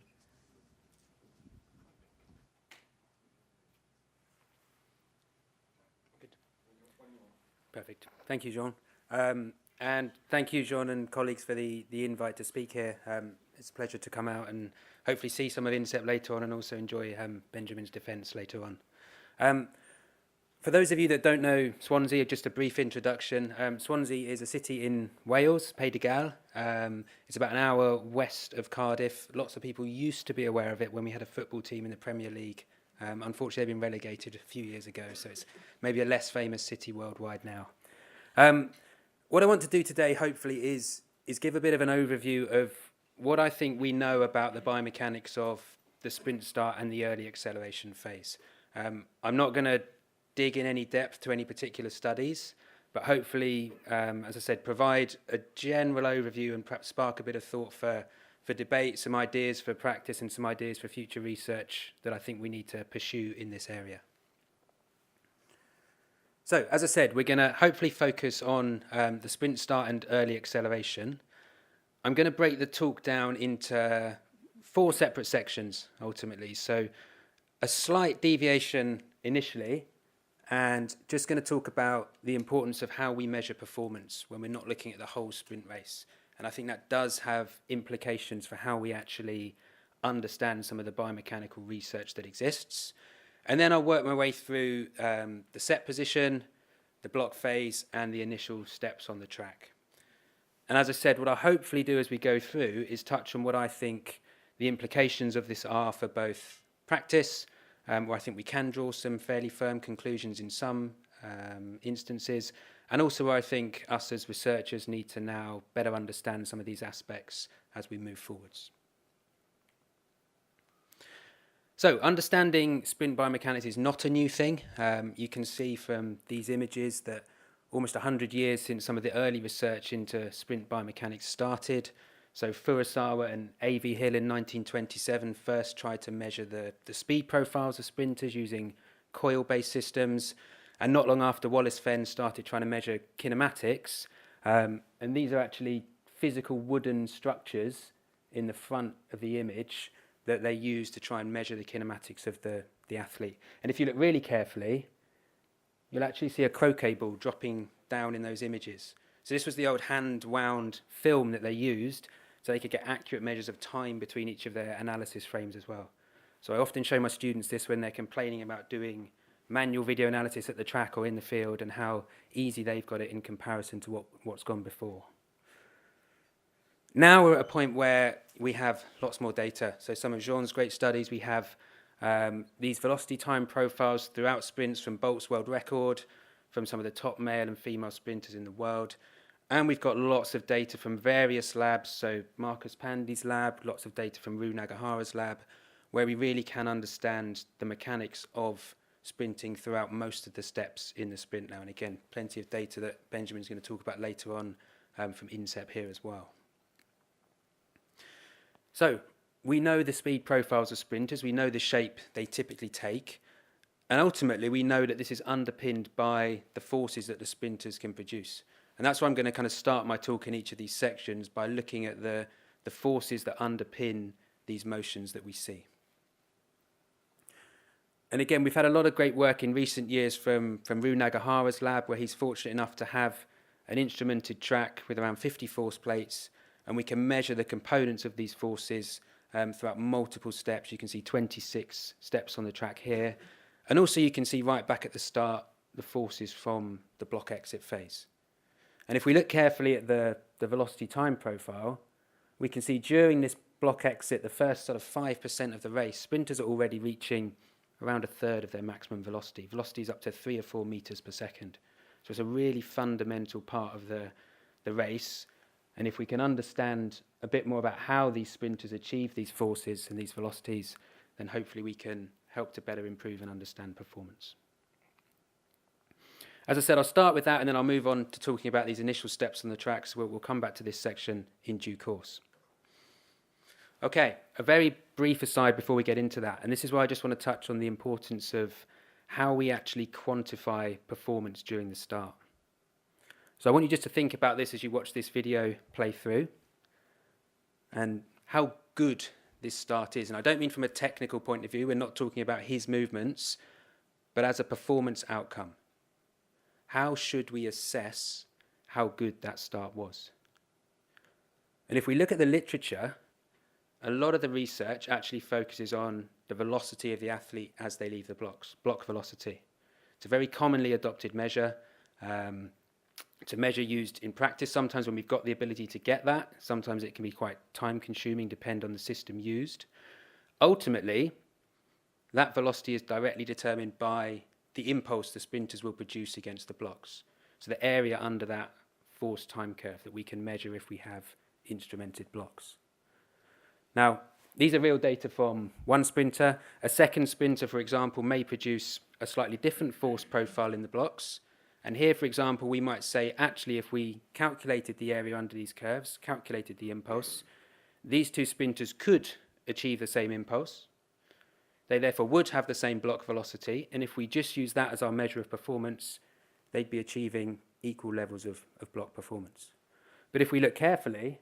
Perfect. Thank you, Jean. And thank you, Jean and colleagues, for the invite to speak here. It's a pleasure to come out and hopefully see some of INSEP later on and also enjoy Benjamin's defence later on. For those of you that don't know Swansea, just a brief introduction. Swansea is a city in Wales, Pays de Galles. It's about an hour west of Cardiff. Lots of people used to be aware of it when we had a football team in the Premier League. Unfortunately, they've been relegated a few years ago, so it's maybe a less famous city worldwide now. What I want to do today, hopefully, is give a bit of an overview of what I think we know about the biomechanics of the sprint start and the early acceleration phase. I'm not going to dig in any depth to any particular studies, but hopefully, as I said, provide a general overview and perhaps spark a bit of thought for debate, some ideas for practice and some ideas for future research that I think we need to pursue in this area. So, as I said, we're going to hopefully focus on the sprint start and early acceleration. I'm going to break the talk down into 4 separate sections, ultimately. So, a slight deviation initially, and just going to talk about the importance of how we measure performance when we're not looking at the whole sprint race. And I think that does have implications for how we actually understand some of the biomechanical research that exists. And then I'll work my way through the set position, the block phase, and the initial steps on the track. And as I said, what I'll hopefully do as we go through is touch on what I think the implications of this are for both practice, where I think we can draw some fairly firm conclusions in some instances, and also where I think us as researchers need to now better understand some of these aspects as we move forwards. So, understanding sprint biomechanics is not a new thing. You can see from these images that almost 100 years since some of the early research into sprint biomechanics started. So Furusawa and A.V. Hill in 1927 first tried to measure the speed profiles of sprinters using coil-based systems. And not long after, Wallace Fenn started trying to measure kinematics. And these are actually physical wooden structures in the front of the image that they use to try and measure the kinematics of the athlete. And if you look really carefully, you'll actually see a croquet ball dropping down in those images. So this was the old hand-wound film that they used so they could get accurate measures of time between each of their analysis frames as well. So I often show my students this when they're complaining about doing manual video analysis at the track or in the field and how easy they've got it in comparison to what's gone before. Now we're at a point where we have lots more data. So some of Jean's great studies, we have these velocity time profiles throughout sprints from Bolt's world record, from some of the top male and female sprinters in the world. And we've got lots of data from various labs, so Marcus Pandy's lab, lots of data from Rue Nagahara's lab, where we really can understand the mechanics of sprinting throughout most of the steps in the sprint now. And again, plenty of data that Benjamin's going to talk about later on from INSEP here as well. So we know the speed profiles of sprinters, we know the shape they typically take, and ultimately we know that this is underpinned by the forces that the sprinters can produce. And that's why I'm going to kind of start my talk in each of these sections by looking at the forces that underpin these motions that we see. And again, we've had a lot of great work in recent years from Rue Nagahara's lab, where he's fortunate enough to have an instrumented track with around 50 force plates, and we can measure the components of these forces throughout multiple steps. You can see 26 steps on the track here. And also you can see right back at the start the forces from the block exit phase. And if we look carefully at the velocity time profile, we can see during this block exit, the first sort of 5% of the race, sprinters are already reaching around a third of their maximum velocity. Velocity is up to 3 or 4 meters per second. So it's a really fundamental part of the race. And if we can understand a bit more about how these sprinters achieve these forces and these velocities, then hopefully we can help to better improve and understand performance. As I said, I'll start with that and then I'll move on to talking about these initial steps on the track, so we'll come back to this section in due course. Okay, a very brief aside before we get into that, and this is why I just want to touch on the importance of how we actually quantify performance during the start. So I want you just to think about this as you watch this video play through and how good this start is. And I don't mean from a technical point of view, we're not talking about his movements, but as a performance outcome. how should we assess how good that start was? And if we look at the literature, a lot of the research actually focuses on the velocity of the athlete as they leave the blocks, block velocity. It's a very commonly adopted measure. It's a measure used in practice sometimes when we've got the ability to get that. Sometimes it can be quite time-consuming, depend on the system used. Ultimately, that velocity is directly determined by the impulse the sprinters will produce against the blocks. So the area under that force time curve that we can measure if we have instrumented blocks. Now, these are real data from one sprinter. A second sprinter, for example, may produce a slightly different force profile in the blocks. And here, for example, we might say, actually, if we calculated the area under these curves, calculated the impulse, these two sprinters could achieve the same impulse. They therefore would have the same block velocity. And if we just use that as our measure of performance, they'd be achieving equal levels of block performance. But if we look carefully,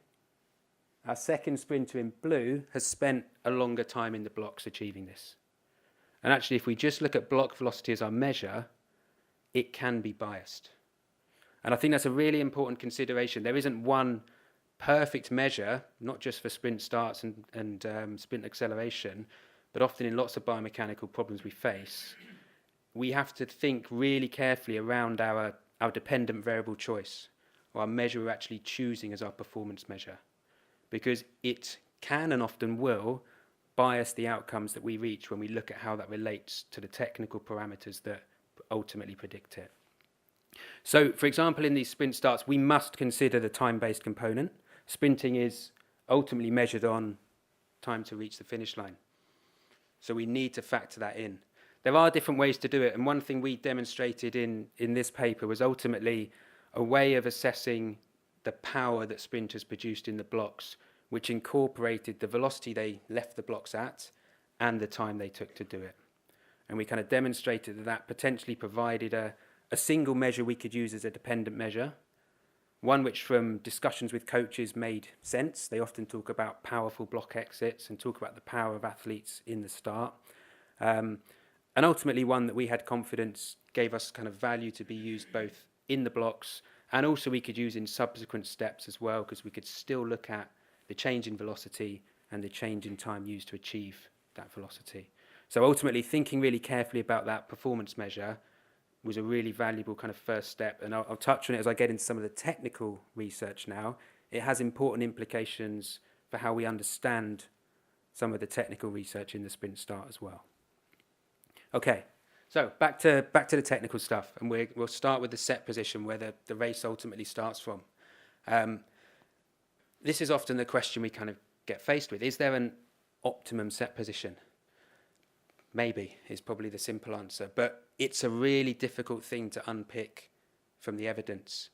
our second sprinter in blue has spent a longer time in the blocks achieving this. And actually, if we just look at block velocity as our measure, it can be biased. And I think that's a really important consideration. There isn't one perfect measure, not just for sprint starts and sprint acceleration, but often in lots of biomechanical problems we face, we have to think really carefully around our dependent variable choice, or our measure we're actually choosing as our performance measure, because it can and often will bias the outcomes that we reach when we look at how that relates to the technical parameters that ultimately predict it. So, for example, in these sprint starts, we must consider the time-based component. Sprinting is ultimately measured on time to reach the finish line. So we need to factor that in. There are different ways to do it, and one thing we demonstrated in this paper was ultimately a way of assessing the power that sprinters produced in the blocks, which incorporated the velocity they left the blocks at and the time they took to do it. And we kind of demonstrated that that potentially provided a single measure we could use as a dependent measure, one which from discussions with coaches made sense. They often talk about powerful block exits and talk about the power of athletes in the start. And ultimately one that we had confidence gave us kind of value to be used both in the blocks, and also we could use in subsequent steps as well, because we could still look at the change in velocity and the change in time used to achieve that velocity. So ultimately thinking really carefully about that performance measure was a really valuable kind of first step. And I'll touch on it as I get into some of the technical research now. It has important implications for how we understand some of the technical research in the sprint start as well. Okay, so back to the technical stuff, and we'll start with the set position where the race ultimately starts from. This is often the question we kind of get faced with. Is there an optimum set position? Maybe is probably the simple answer, but it's a really difficult thing to unpick from the evidence.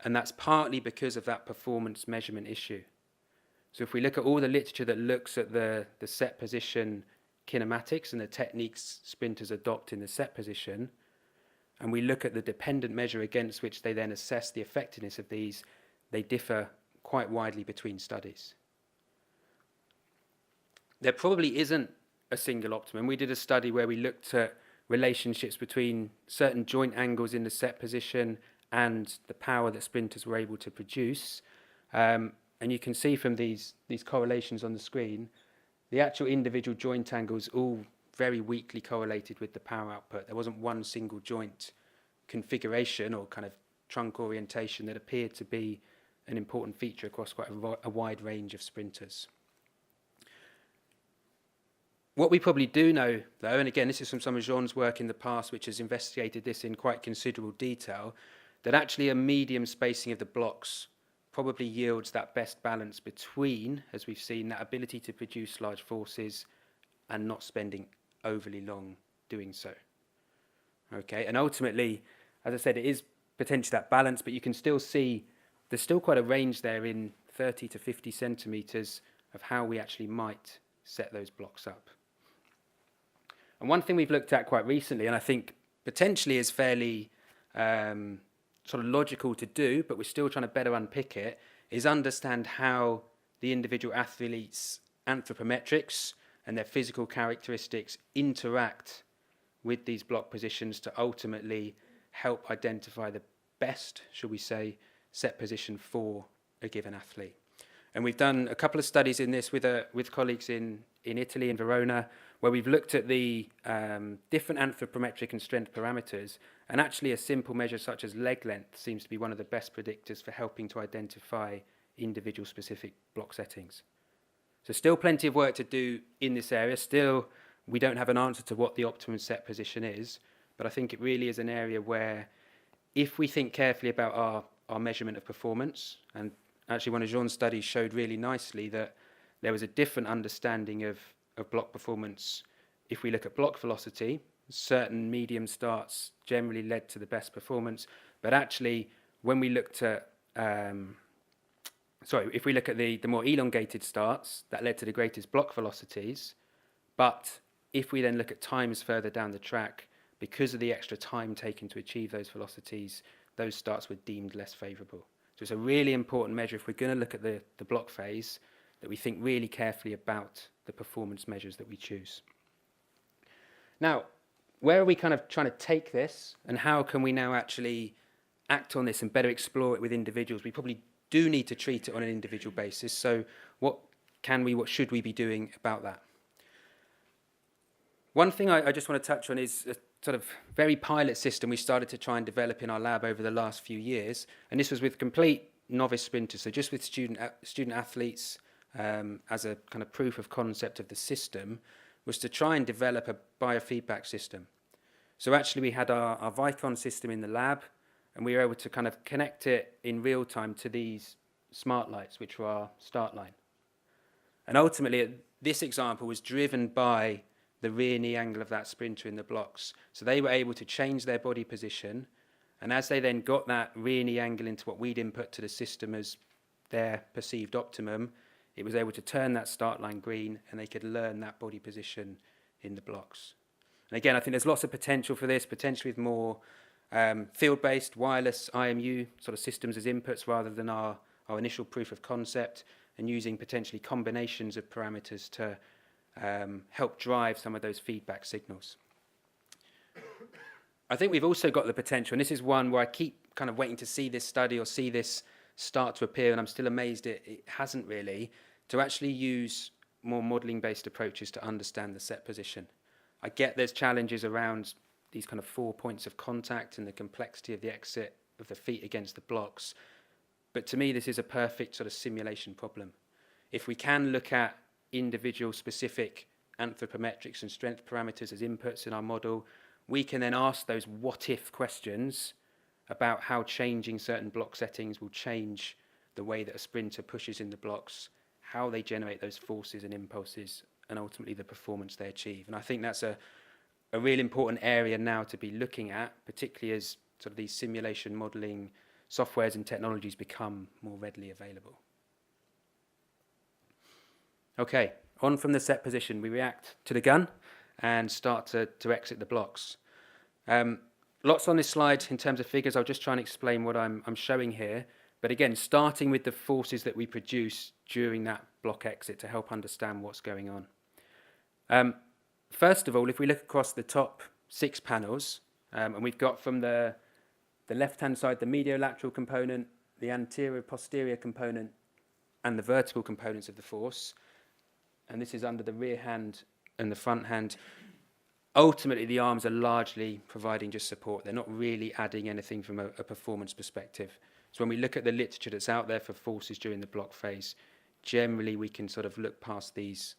And that's partly because of that performance measurement issue. So if we look at all the literature that looks at the set position kinematics and the techniques sprinters adopt in the set position, and we look at the dependent measure against which they then assess the effectiveness of these, they differ quite widely between studies. There probably isn't a single optimum. We did a study where we looked at relationships between certain joint angles in the set position and the power that sprinters were able to produce. And you can see from these correlations on the screen, the actual individual joint angles all very weakly correlated with the power output. There wasn't one single joint configuration or kind of trunk orientation that appeared to be an important feature across quite a wide range of sprinters. What we probably do know, though, and again, this is from some of Jean's work in the past, which has investigated this in quite considerable detail, that actually a medium spacing of the blocks probably yields that best balance between, as we've seen, that ability to produce large forces and not spending overly long doing so. Okay, and ultimately, as I said, it is potentially that balance, but you can still see there's still quite a range there in 30 to 50 centimetres of how we actually might set those blocks up. And one thing we've looked at quite recently, and I think potentially is fairly sort of logical to do, but we're still trying to better unpick it, is understand how the individual athletes' anthropometrics and their physical characteristics interact with these block positions to ultimately help identify the best, shall we say, set position for a given athlete. And we've done a couple of studies in this with colleagues in Italy, in Verona, where we've looked at the different anthropometric and strength parameters, and actually a simple measure such as leg length seems to be one of the best predictors for helping to identify individual specific block settings. So still plenty of work to do in this area. Still, we don't have an answer to what the optimum set position is, but I think it really is an area where if we think carefully about our measurement of performance, and actually one of Jean's studies showed really nicely that there was a different understanding of block performance. If we look at block velocity, certain medium starts generally led to the best performance, but actually when we looked at if we look at the more elongated starts, that led to the greatest block velocities. But if we then look at times further down the track, because of the extra time taken to achieve those velocities, those starts were deemed less favourable. So it's a really important measure if we're going to look at the block phase, that we think really carefully about the performance measures that we choose. Now, where are we kind of trying to take this, and how can we now actually act on this and better explore it with individuals? We probably do need to treat it on an individual basis. So what should we be doing about that? One thing I just want to touch on is a sort of very pilot system we started to try and develop in our lab over the last few years. And this was with complete novice sprinters, so just with student athletes as a kind of proof of concept of the system, was to try and develop a biofeedback system. So actually we had our Vicon system in the lab, and we were able to kind of connect it in real time to these smart lights, which were our start line. And ultimately, this example was driven by the rear knee angle of that sprinter in the blocks. So they were able to change their body position, and as they then got that rear knee angle into what we'd input to the system as their perceived optimum, it was able to turn that start line green, and they could learn that body position in the blocks. And again, I think there's lots of potential for this, potentially with more field-based wireless IMU sort of systems as inputs rather than our initial proof of concept, and using potentially combinations of parameters to help drive some of those feedback signals. I think we've also got the potential, and this is one where I keep kind of waiting to see this study or see this start to appear, and I'm still amazed it hasn't really, to actually use more modelling-based approaches to understand the set position. I get there's challenges around these kind of 4 points of contact and the complexity of the exit of the feet against the blocks. But to me, this is a perfect sort of simulation problem. If we can look at individual specific anthropometrics and strength parameters as inputs in our model, we can then ask those what-if questions about how changing certain block settings will change the way that a sprinter pushes in the blocks, how they generate those forces and impulses, and ultimately the performance they achieve. And I think that's a really important area now to be looking at, particularly as sort of these simulation modelling softwares and technologies become more readily available. Okay, on from the set position, we react to the gun and start to exit the blocks. Lots on this slide in terms of figures. I'll just try and explain what I'm showing here. But again, starting with the forces that we produce during that block exit to help understand what's going on. First of all, if we look across the top 6 panels, and we've got from the left-hand side the mediolateral component, the anterior-posterior component, and the vertical components of the force, and this is under the rear hand and the front hand. Ultimately, the arms are largely providing just support. They're not really adding anything from a performance perspective. So when we look at the literature that's out there for forces during the block phase, generally we can sort of look past these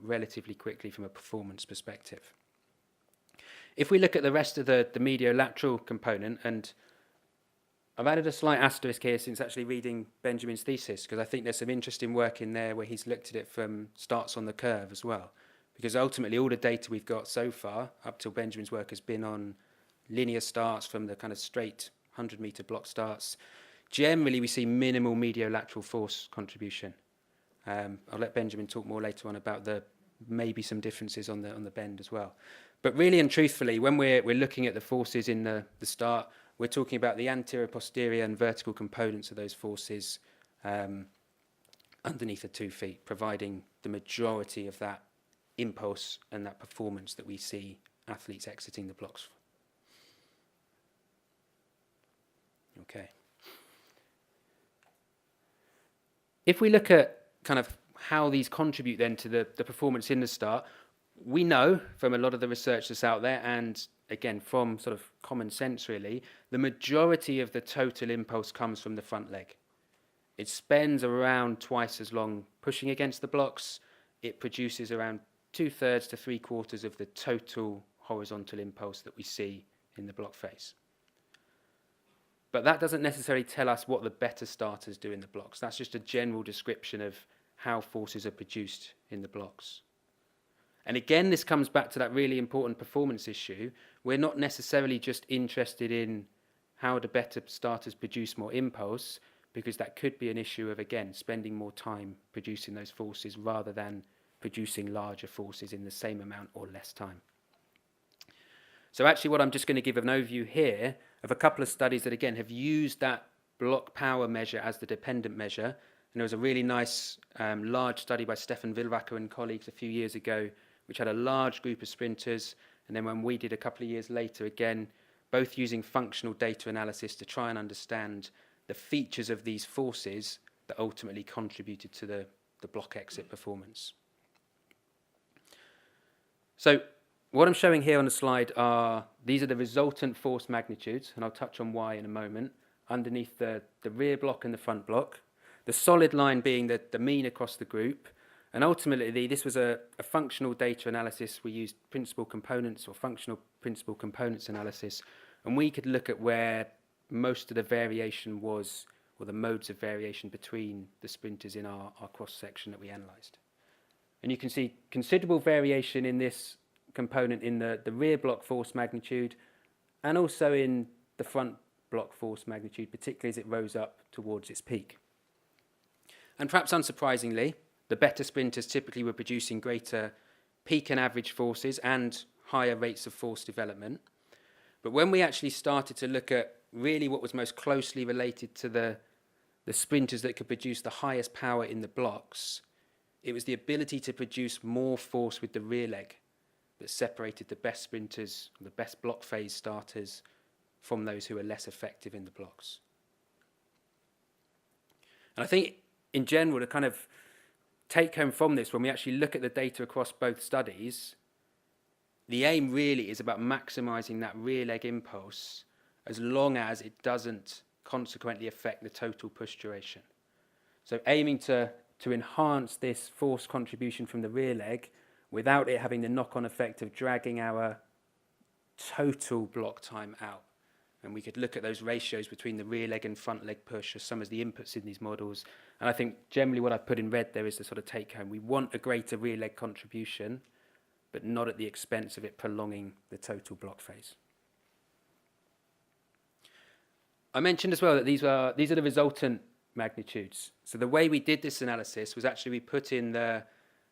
relatively quickly from a performance perspective. If we look at the rest of the mediolateral component, and I've added a slight asterisk here since actually reading Benjamin's thesis, because I think there's some interesting work in there where he's looked at it from starts on the curve as well. Because ultimately all the data we've got so far, up till Benjamin's work, has been on linear starts from the kind of straight 100-metre block starts. Generally, we see minimal mediolateral force contribution. I'll let Benjamin talk more later on about maybe some differences on the bend as well. But really and truthfully, when we're looking at the forces in the start, we're talking about the anterior, posterior and vertical components of those forces underneath the 2 feet, providing the majority of that impulse and that performance that we see athletes exiting the blocks. Okay. If we look at kind of how these contribute then to the performance in the start, we know from a lot of the research that's out there, and again from sort of common sense really, the majority of the total impulse comes from the front leg. It spends around twice as long pushing against the blocks. It produces around 2/3 to 3/4 of the total horizontal impulse that we see in the block phase. But that doesn't necessarily tell us what the better starters do in the blocks. That's just a general description of how forces are produced in the blocks. And again, this comes back to that really important performance issue. We're not necessarily just interested in how the better starters produce more impulse, because that could be an issue of, again, spending more time producing those forces rather than producing larger forces in the same amount or less time. So actually what I'm just going to give an overview here of a couple of studies that, again, have used that block power measure as the dependent measure. And there was a really nice large study by Stefan Wilwacker and colleagues a few years ago, which had a large group of sprinters. And then when we did a couple of years later, again, both using functional data analysis to try and understand the features of these forces that ultimately contributed to the block exit performance. So what I'm showing here on the slide these are the resultant force magnitudes, and I'll touch on why in a moment, underneath the rear block and the front block. The solid line being the mean across the group. And ultimately, this was a functional data analysis. We used principal components or functional principal components analysis, and we could look at where most of the variation was, or the modes of variation between the sprinters in our cross-section that we analysed. And you can see considerable variation in this component in the rear block force magnitude, and also in the front block force magnitude, particularly as it rose up towards its peak. And perhaps unsurprisingly, the better sprinters typically were producing greater peak and average forces and higher rates of force development. But when we actually started to look at really what was most closely related to the sprinters that could produce the highest power in the blocks, it was the ability to produce more force with the rear leg that separated the best sprinters, the best block phase starters, from those who were less effective in the blocks. And I think in general, the kind of take home from this, when we actually look at the data across both studies, the aim really is about maximising that rear leg impulse as long as it doesn't consequently affect the total push duration. So aiming to enhance this force contribution from the rear leg without it having the knock-on effect of dragging our total block time out. And we could look at those ratios between the rear leg and front leg push as some of the inputs in these models. And I think generally what I've put in red there is the sort of take home. We want a greater rear leg contribution, but not at the expense of it prolonging the total block phase. I mentioned as well that these are the resultant magnitudes. So the way we did this analysis was actually we put in the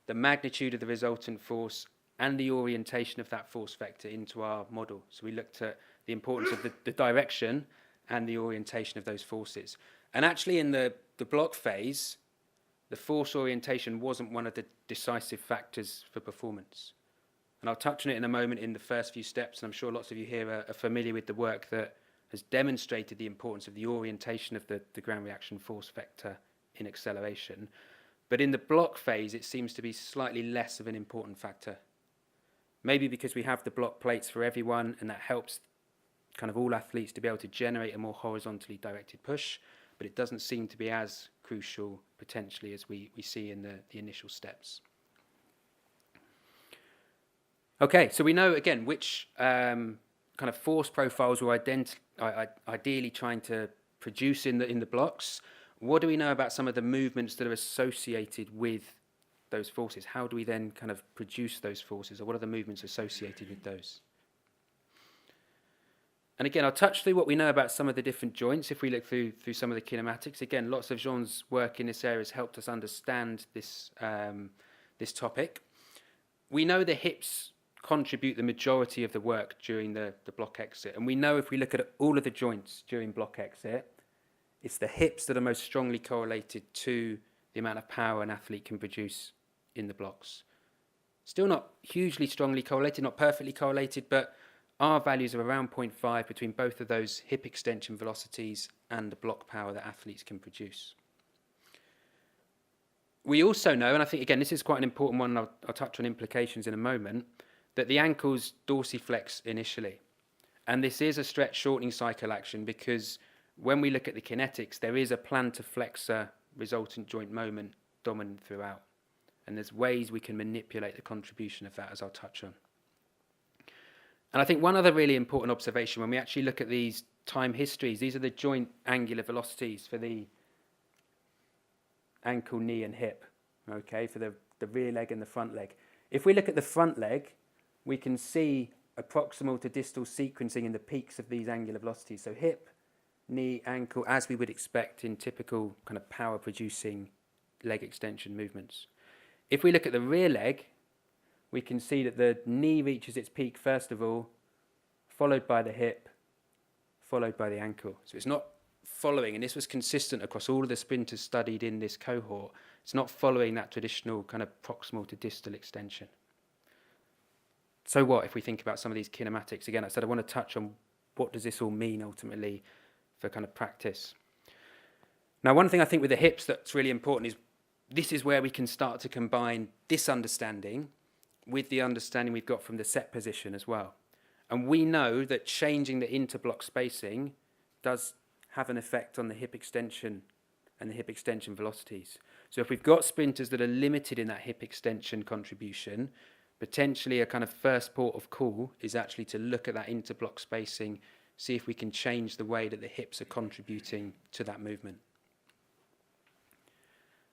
magnitude of the resultant force and the orientation of that force vector into our model. So we looked at the importance of the direction and the orientation of those forces. And actually in the block phase, the force orientation wasn't one of the decisive factors for performance. And I'll touch on it in a moment in the first few steps, and I'm sure lots of you here are familiar with the work that has demonstrated the importance of the orientation of the ground reaction force vector in acceleration. But in the block phase, it seems to be slightly less of an important factor. Maybe because we have the block plates for everyone, and that helps kind of all athletes to be able to generate a more horizontally directed push, but it doesn't seem to be as crucial potentially as we see in the initial steps. Okay, so we know again which kind of force profiles we're ideally trying to produce in the blocks. What do we know about some of the movements that are associated with those forces? How do we then kind of produce those forces, or what are the movements associated with those? And again, I'll touch through what we know about some of the different joints if we look through some of the kinematics. Again, lots of Jean's work in this area has helped us understand this, this topic. We know the hips contribute the majority of the work during the block exit. And we know if we look at all of the joints during block exit, it's the hips that are most strongly correlated to the amount of power an athlete can produce in the blocks. Still not hugely strongly correlated, not perfectly correlated, but R values of around 0.5 between both of those hip extension velocities and the block power that athletes can produce. We also know, and I think, again, this is quite an important one, and I'll touch on implications in a moment, that the ankles dorsiflex initially. And this is a stretch shortening cycle action because when we look at the kinetics, there is a plantar flexor resultant joint moment dominant throughout. And there's ways we can manipulate the contribution of that, as I'll touch on. And I think one other really important observation, when we actually look at these time histories, these are the joint angular velocities for the ankle, knee and hip, okay, for the rear leg and the front leg. If we look at the front leg, we can see a proximal to distal sequencing in the peaks of these angular velocities. So hip, knee, ankle, as we would expect in typical kind of power producing leg extension movements. If we look at the rear leg, we can see that the knee reaches its peak first of all, followed by the hip, followed by the ankle. So it's not following, and this was consistent across all of the sprinters studied in this cohort, it's not following that traditional kind of proximal to distal extension. So what if we think about some of these kinematics? Again, I said I want to touch on what does this all mean ultimately for kind of practice. Now, one thing I think with the hips that's really important is this is where we can start to combine this understanding with the understanding we've got from the set position as well. And we know that changing the interblock spacing does have an effect on the hip extension and the hip extension velocities. So if we've got sprinters that are limited in that hip extension contribution, potentially a kind of first port of call is actually to look at that interblock spacing, see if we can change the way that the hips are contributing to that movement.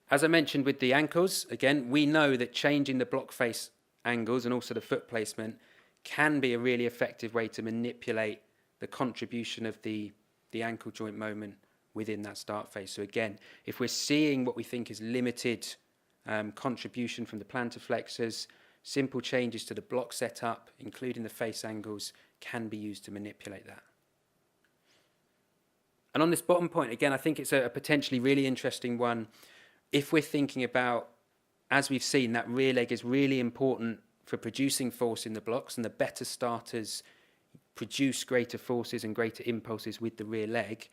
As I mentioned with the ankles, again, we know that changing the block face angles and also the foot placement can be a really effective way to manipulate the contribution of the ankle joint moment within that start phase. So again, if we're seeing what we think is limited contribution from the plantar flexors, simple changes to the block setup, including the face angles, can be used to manipulate that. And on this bottom point, again, I think it's a potentially really interesting one. If we're thinking about, as we've seen, that rear leg is really important for producing force in the blocks, and the better starters produce greater forces and greater impulses with the rear leg.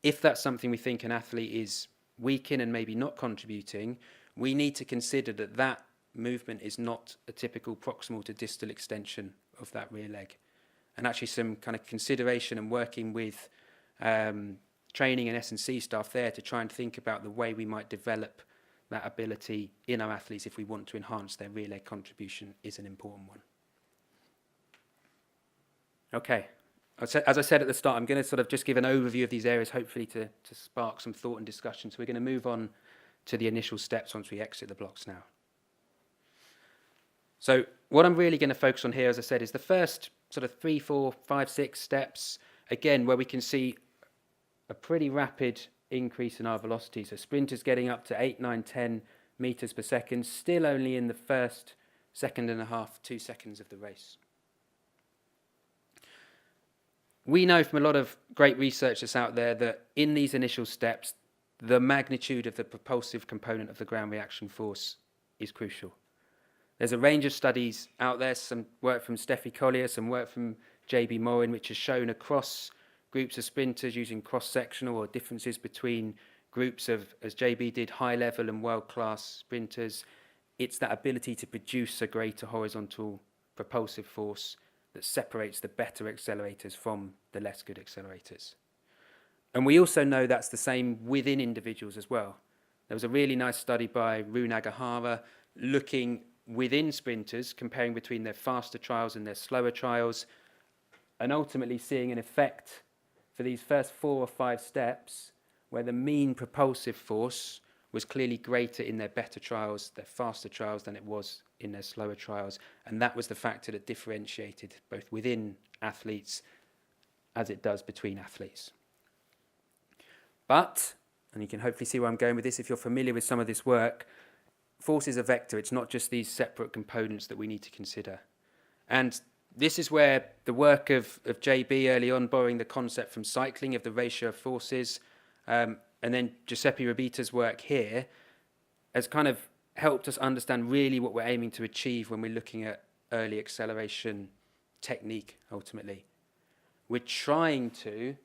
If that's something we think an athlete is weak in and maybe not contributing, we need to consider that that movement is not a typical proximal to distal extension of that rear leg. And actually some kind of consideration and working with training and S&C staff there to try and think about the way we might develop that ability in our athletes if we want to enhance their rear leg contribution is an important one. Okay, as I said at the start, I'm going to sort of just give an overview of these areas, hopefully to spark some thought and discussion. So we're going to move on to the initial steps once we exit the blocks now. So what I'm really going to focus on here, as I said, is the first sort of 3, 4, 5, 6 steps, again, where we can see a pretty rapid increase in our velocity. So sprinters getting up to 8, 9, 10 meters per second, still only in the first second and a half, 2 seconds of the race. We know from a lot of great research that's out there that in these initial steps, the magnitude of the propulsive component of the ground reaction force is crucial. There's a range of studies out there, some work from Steffi Collier, some work from JB Morin, which has shown across groups of sprinters using cross-sectional or differences between groups of, as JB did, high-level and world-class sprinters. It's that ability to produce a greater horizontal propulsive force that separates the better accelerators from the less good accelerators. And we also know that's the same within individuals as well. There was a really nice study by Rune Agahara looking within sprinters, comparing between their faster trials and their slower trials, and ultimately seeing an effect for these first 4 or 5 steps where the mean propulsive force was clearly greater in their better trials, their faster trials, than it was in their slower trials. And that was the factor that differentiated both within athletes as it does between athletes. But, and you can hopefully see where I'm going with this if you're familiar with some of this work, force is a vector. It's not just these separate components that we need to consider. And this is where the work of JB early on, borrowing the concept from cycling of the ratio of forces, and then Giuseppe Robita's work here has kind of helped us understand really what we're aiming to achieve when we're looking at early acceleration technique, ultimately. We're trying to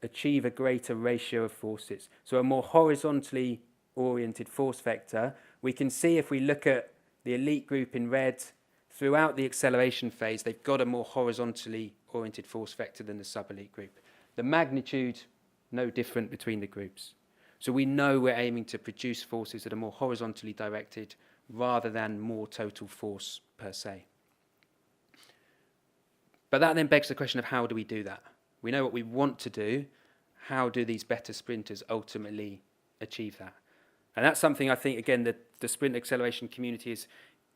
achieve a greater ratio of forces. So a more horizontally oriented force vector. We can see if we look at the elite group in red, throughout the acceleration phase, they've got a more horizontally oriented force vector than the sub-elite group. The magnitude, no different between the groups. So we know we're aiming to produce forces that are more horizontally directed rather than more total force per se. But that then begs the question of how do we do that? We know what we want to do. How do these better sprinters ultimately achieve that? And that's something I think, again, that the sprint acceleration community is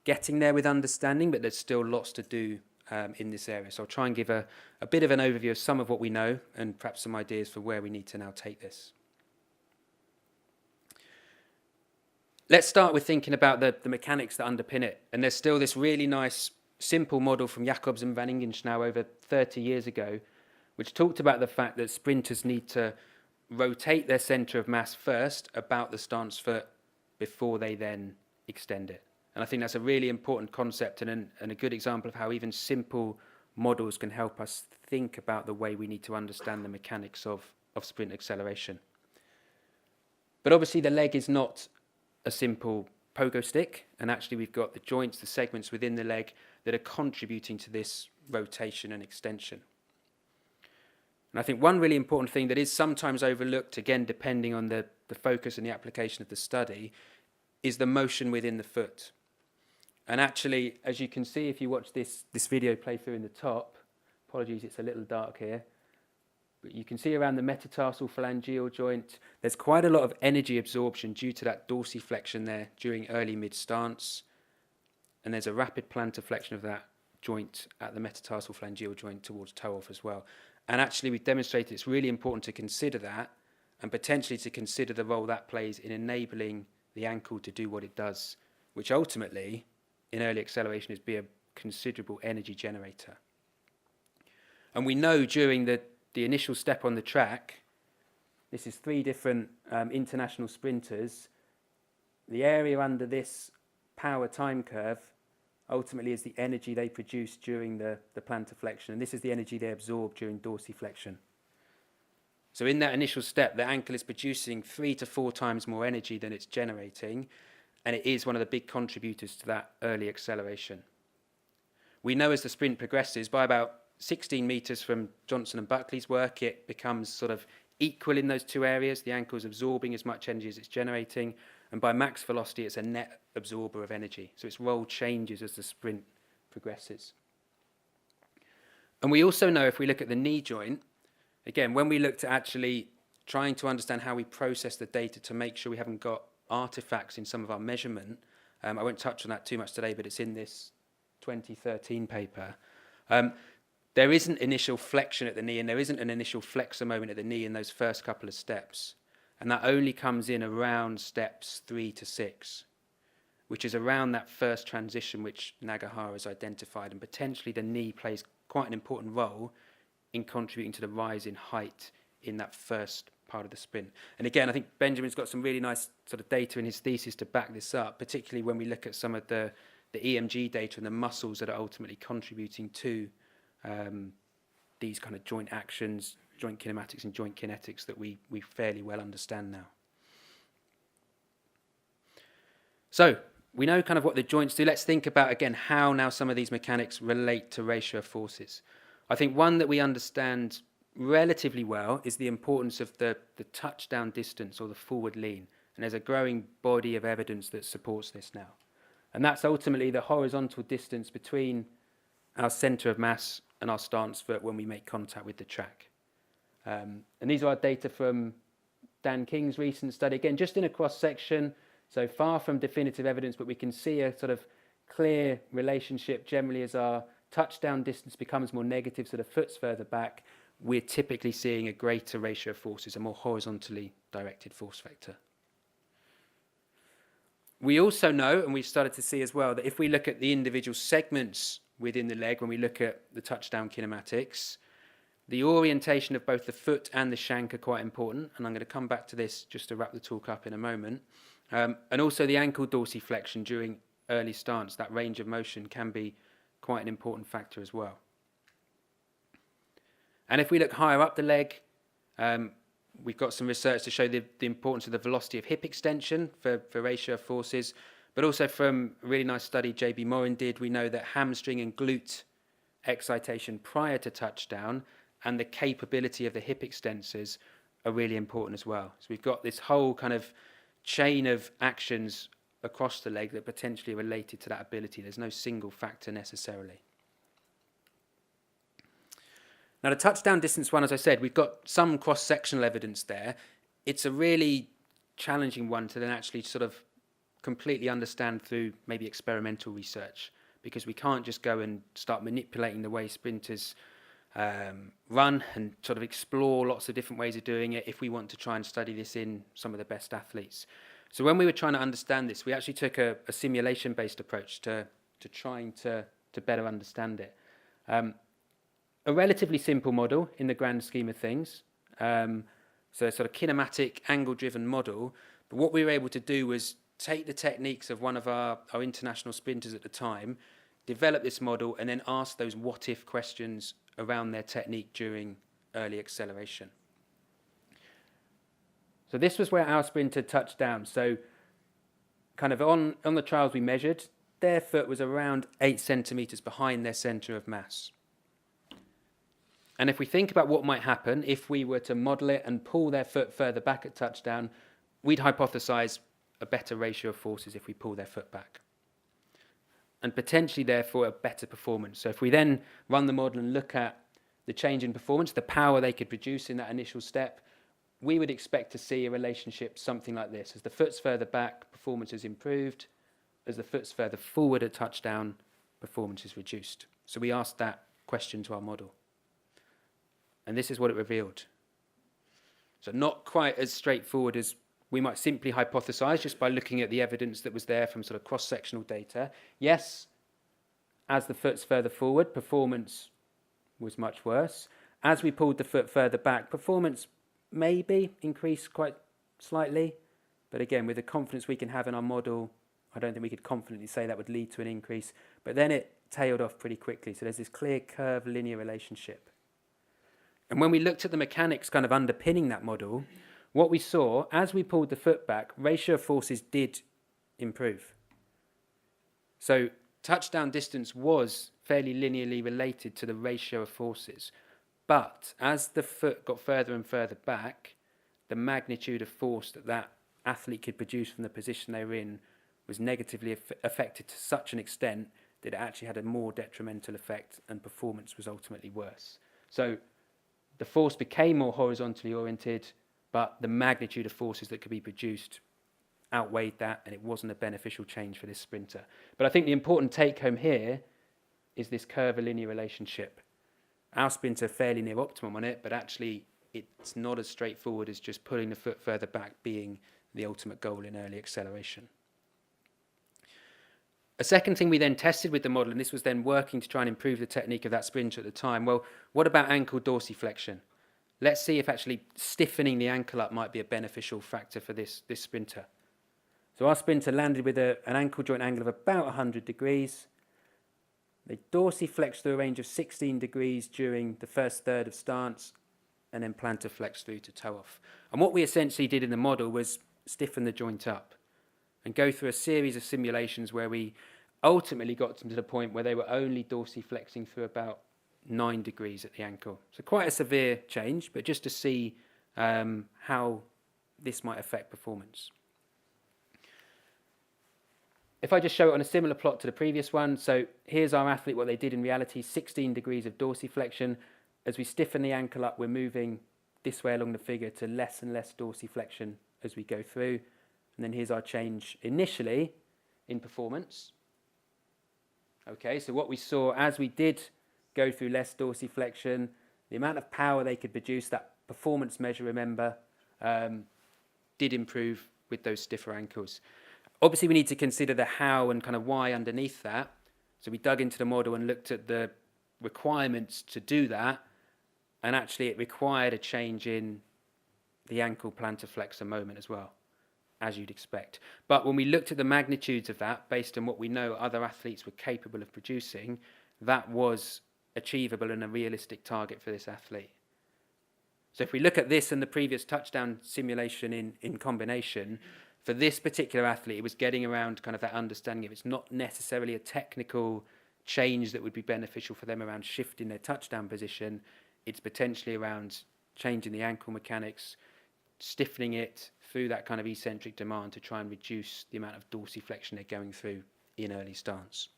getting there with understanding, but there's still lots to do in this area. So I'll try and give a bit of an overview of some of what we know and perhaps some ideas for where we need to now take this. Let's start with thinking about the mechanics that underpin it. And there's still this really nice, simple model from Jacobs and Van Ingenschnau over 30 years ago, which talked about the fact that sprinters need to rotate their centre of mass first about the stance foot before they then extend it. And I think that's a really important concept and a good example of how even simple models can help us think about the way we need to understand the mechanics of sprint acceleration. But obviously the leg is not a simple pogo stick, and actually we've got the joints, the segments within the leg that are contributing to this rotation and extension. And I think one really important thing that is sometimes overlooked, again depending on the focus and the application of the study, is the motion within the foot. And actually, as you can see if you watch this video play through in the top, apologies it's a little dark here, but you can see around the metatarsal phalangeal joint, there's quite a lot of energy absorption due to that dorsiflexion there during early mid-stance. And there's a rapid plantar flexion of that joint at the metatarsal phalangeal joint towards toe-off as well. And actually, we've demonstrated it's really important to consider that and potentially to consider the role that plays in enabling the ankle to do what it does, which ultimately, in early acceleration, is be a considerable energy generator. And we know during the initial step on the track, this is 3 different international sprinters, the area under this power time curve ultimately is the energy they produce during the plantar flexion, and this is the energy they absorb during dorsiflexion. So in that initial step, the ankle is producing 3 to 4 times more energy than it's generating, and it is one of the big contributors to that early acceleration. We know as the sprint progresses, by about 16 metres from Johnson and Buckley's work, it becomes sort of equal in those 2 areas. The ankle is absorbing as much energy as it's generating, and by max velocity, it's a net absorber of energy. So its role changes as the sprint progresses. And we also know if we look at the knee joint, again, when we looked at actually trying to understand how we process the data to make sure we haven't got artifacts in some of our measurement, I won't touch on that too much today, but it's in this 2013 paper. There isn't initial flexion at the knee, and there isn't an initial flexor moment at the knee in those first couple of steps. And that only comes in around steps 3 to 6, which is around that first transition which Nagahara has identified. And potentially the knee plays quite an important role in contributing to the rise in height in that first part of the sprint. And again, I think Benjamin's got some really nice sort of data in his thesis to back this up, particularly when we look at some of the EMG data and the muscles that are ultimately contributing to these kind of joint actions, joint kinematics and joint kinetics that we fairly well understand now. So we know kind of what the joints do. Let's think about, again, how now some of these mechanics relate to ratio of forces. I think one that we understand relatively well is the importance of the touchdown distance or the forward lean. And there's a growing body of evidence that supports this now. And that's ultimately the horizontal distance between our centre of mass and our stance foot when we make contact with the track. And these are our data from Dan King's recent study. Again, just in a cross-section, so far from definitive evidence, but we can see a sort of clear relationship generally as our touchdown distance becomes more negative, so the foot's further back, we're typically seeing a greater ratio of forces, a more horizontally directed force vector. We also know, and we've started to see as well, that if we look at the individual segments within the leg, when we look at the touchdown kinematics, the orientation of both the foot and the shank are quite important, and I'm going to come back to this just to wrap the talk up in a moment. And also the ankle dorsiflexion during early stance, that range of motion can be quite an important factor as well. And if we look higher up the leg, we've got some research to show the importance of the velocity of hip extension for ratio of forces, but also from a really nice study JB Morin did, we know that hamstring and glute excitation prior to touchdown and the capability of the hip extensors are really important as well. So we've got this whole kind of chain of actions across the leg that potentially are related to that ability. There's no single factor necessarily. Now the touchdown distance one, as I said, we've got some cross-sectional evidence there. It's a really challenging one to then actually sort of completely understand through maybe experimental research, because we can't just go and start manipulating the way sprinters run and sort of explore lots of different ways of doing it if we want to try and study this in some of the best athletes. So when we were trying to understand this, we actually took a simulation-based approach to trying to better understand it. A relatively simple model in the grand scheme of things. So a sort of kinematic, angle-driven model. But what we were able to do was take the techniques of one of our international sprinters at the time, develop this model, and then ask those what-if questions around their technique during early acceleration. So this was where our sprinter touched down. So kind of on the trials we measured, their foot was around 8 centimetres behind their centre of mass. And if we think about what might happen if we were to model it and pull their foot further back at touchdown, we'd hypothesize a better ratio of forces if we pull their foot back. And potentially, therefore, a better performance. So if we then run the model and look at the change in performance, the power they could produce in that initial step, we would expect to see a relationship something like this. As the foot's further back, performance is improved. As the foot's further forward at touchdown, performance is reduced. So we asked that question to our model. And this is what it revealed. So not quite as straightforward as we might simply hypothesize just by looking at the evidence that was there from sort of cross-sectional data. Yes, as the foot's further forward, performance was much worse. As we pulled the foot further back, performance maybe increased quite slightly. But again, with the confidence we can have in our model, I don't think we could confidently say that would lead to an increase. But then it tailed off pretty quickly. So there's this clear curve linear relationship. And when we looked at the mechanics kind of underpinning that model, what we saw, as we pulled the foot back, ratio of forces did improve. So touchdown distance was fairly linearly related to the ratio of forces. But as the foot got further and further back, the magnitude of force that that athlete could produce from the position they were in was negatively affected to such an extent that it actually had a more detrimental effect and performance was ultimately worse. So the force became more horizontally oriented, but the magnitude of forces that could be produced outweighed that, and it wasn't a beneficial change for this sprinter. But I think the important take-home here is this curvilinear relationship. Our sprinter fairly near optimum on it, but actually it's not as straightforward as just pulling the foot further back being the ultimate goal in early acceleration. A second thing we then tested with the model, and this was then working to try and improve the technique of that sprinter at the time, well, what about ankle dorsiflexion? Let's see if actually stiffening the ankle up might be a beneficial factor for this sprinter. So our sprinter landed with an ankle joint angle of about 100 degrees. They dorsiflexed through a range of 16 degrees during the first third of stance, and then plantar flex through to toe off. And what we essentially did in the model was stiffen the joint up and go through a series of simulations where we ultimately got them to the point where they were only dorsiflexing through about 9 degrees at the ankle. So quite a severe change, but just to see how this might affect performance. If I just show it on a similar plot to the previous one, so here's our athlete, what they did in reality, 16 degrees of dorsiflexion. As we stiffen the ankle up, we're moving this way along the figure to less and less dorsiflexion as we go through. And then here's our change initially in performance. Okay, so what we saw as we did go through less dorsiflexion, the amount of power they could produce, that performance measure, remember, did improve with those stiffer ankles. Obviously, we need to consider the how and kind of why underneath that. So we dug into the model and looked at the requirements to do that. And actually, it required a change in the ankle plantar flexor moment as well, as you'd expect. But when we looked at the magnitudes of that, based on what we know other athletes were capable of producing, that was achievable and a realistic target for this athlete. So if we look at this and the previous touchdown simulation in combination, for this particular athlete, it was getting around kind of that understanding of it's not necessarily a technical change that would be beneficial for them around shifting their touchdown position. It's potentially around changing the ankle mechanics, stiffening it through that kind of eccentric demand to try and reduce the amount of dorsiflexion they're going through in early stance.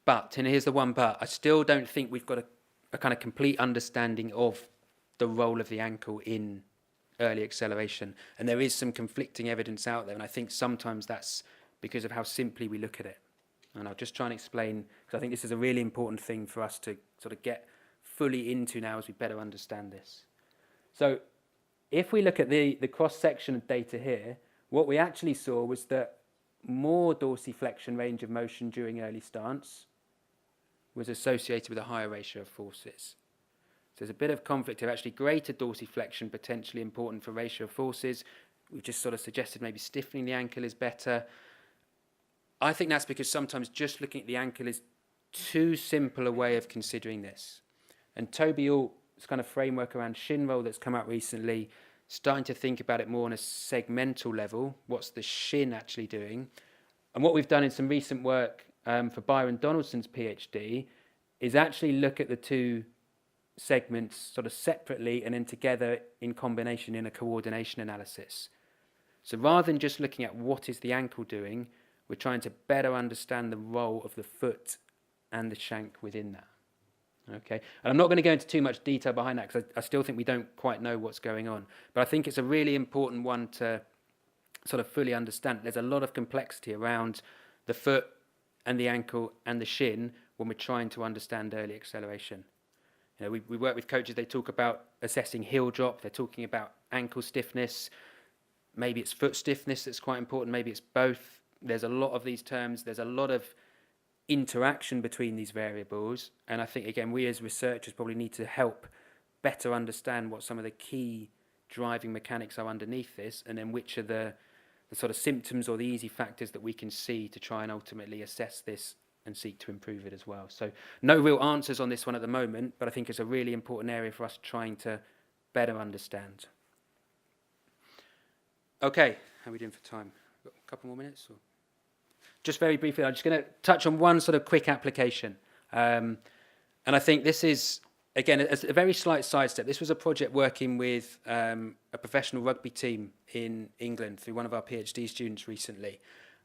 But, and here's the one but, I still don't think we've got a kind of complete understanding of the role of the ankle in early acceleration. And there is some conflicting evidence out there, and I think sometimes that's because of how simply we look at it. And I'll just try and explain, because I think this is a really important thing for us to sort of get fully into now as we better understand this. So if we look at the cross-section of data here, what we actually saw was that more dorsiflexion range of motion during early stance was associated with a higher ratio of forces. So there's a bit of conflict here. Actually, greater dorsiflexion potentially important for ratio of forces. We've just sort of suggested maybe stiffening the ankle is better. I think that's because sometimes just looking at the ankle is too simple a way of considering this. And Toby Alt's kind of framework around shin roll that's come out recently, starting to think about it more on a segmental level. What's the shin actually doing? And what we've done in some recent work for Byron Donaldson's PhD is actually look at the two segments sort of separately and then together in combination in a coordination analysis. So rather than just looking at what is the ankle doing, we're trying to better understand the role of the foot and the shank within that. Okay, and I'm not going to go into too much detail behind that because I still think we don't quite know what's going on. But I think it's a really important one to sort of fully understand. There's a lot of complexity around the foot and the ankle and the shin when we're trying to understand early acceleration. You know, we work with coaches, they talk about assessing heel drop, they're talking about ankle stiffness, maybe it's foot stiffness that's quite important, maybe it's both. There's a lot of these terms, there's a lot of interaction between these variables, and I think, again, we as researchers probably need to help better understand what some of the key driving mechanics are underneath this, and then which are the sort of symptoms or the easy factors that we can see to try and ultimately assess this and seek to improve it as well. So no real answers on this one at the moment, but I think it's a really important area for us trying to better understand. Okay, how are we doing for time? Got a couple more minutes? Or? Just very briefly, I'm just going to touch on one sort of quick application. And I think this is, again, a very slight sidestep. This was a project working with a professional rugby team in England through one of our PhD students recently.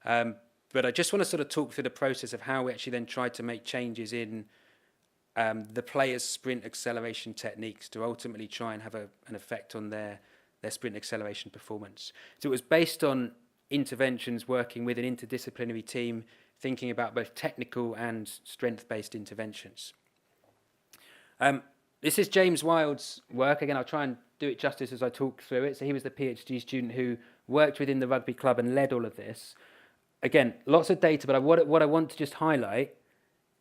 But I just want to sort of talk through the process of how we actually then tried to make changes in the players' sprint acceleration techniques to ultimately try and have an effect on their sprint acceleration performance. So it was based on interventions working with an interdisciplinary team, thinking about both technical and strength-based interventions. This is James Wild's work. Again, I'll try and do it justice as I talk through it. So he was the PhD student who worked within the rugby club and led all of this. Again, lots of data, but what I want to just highlight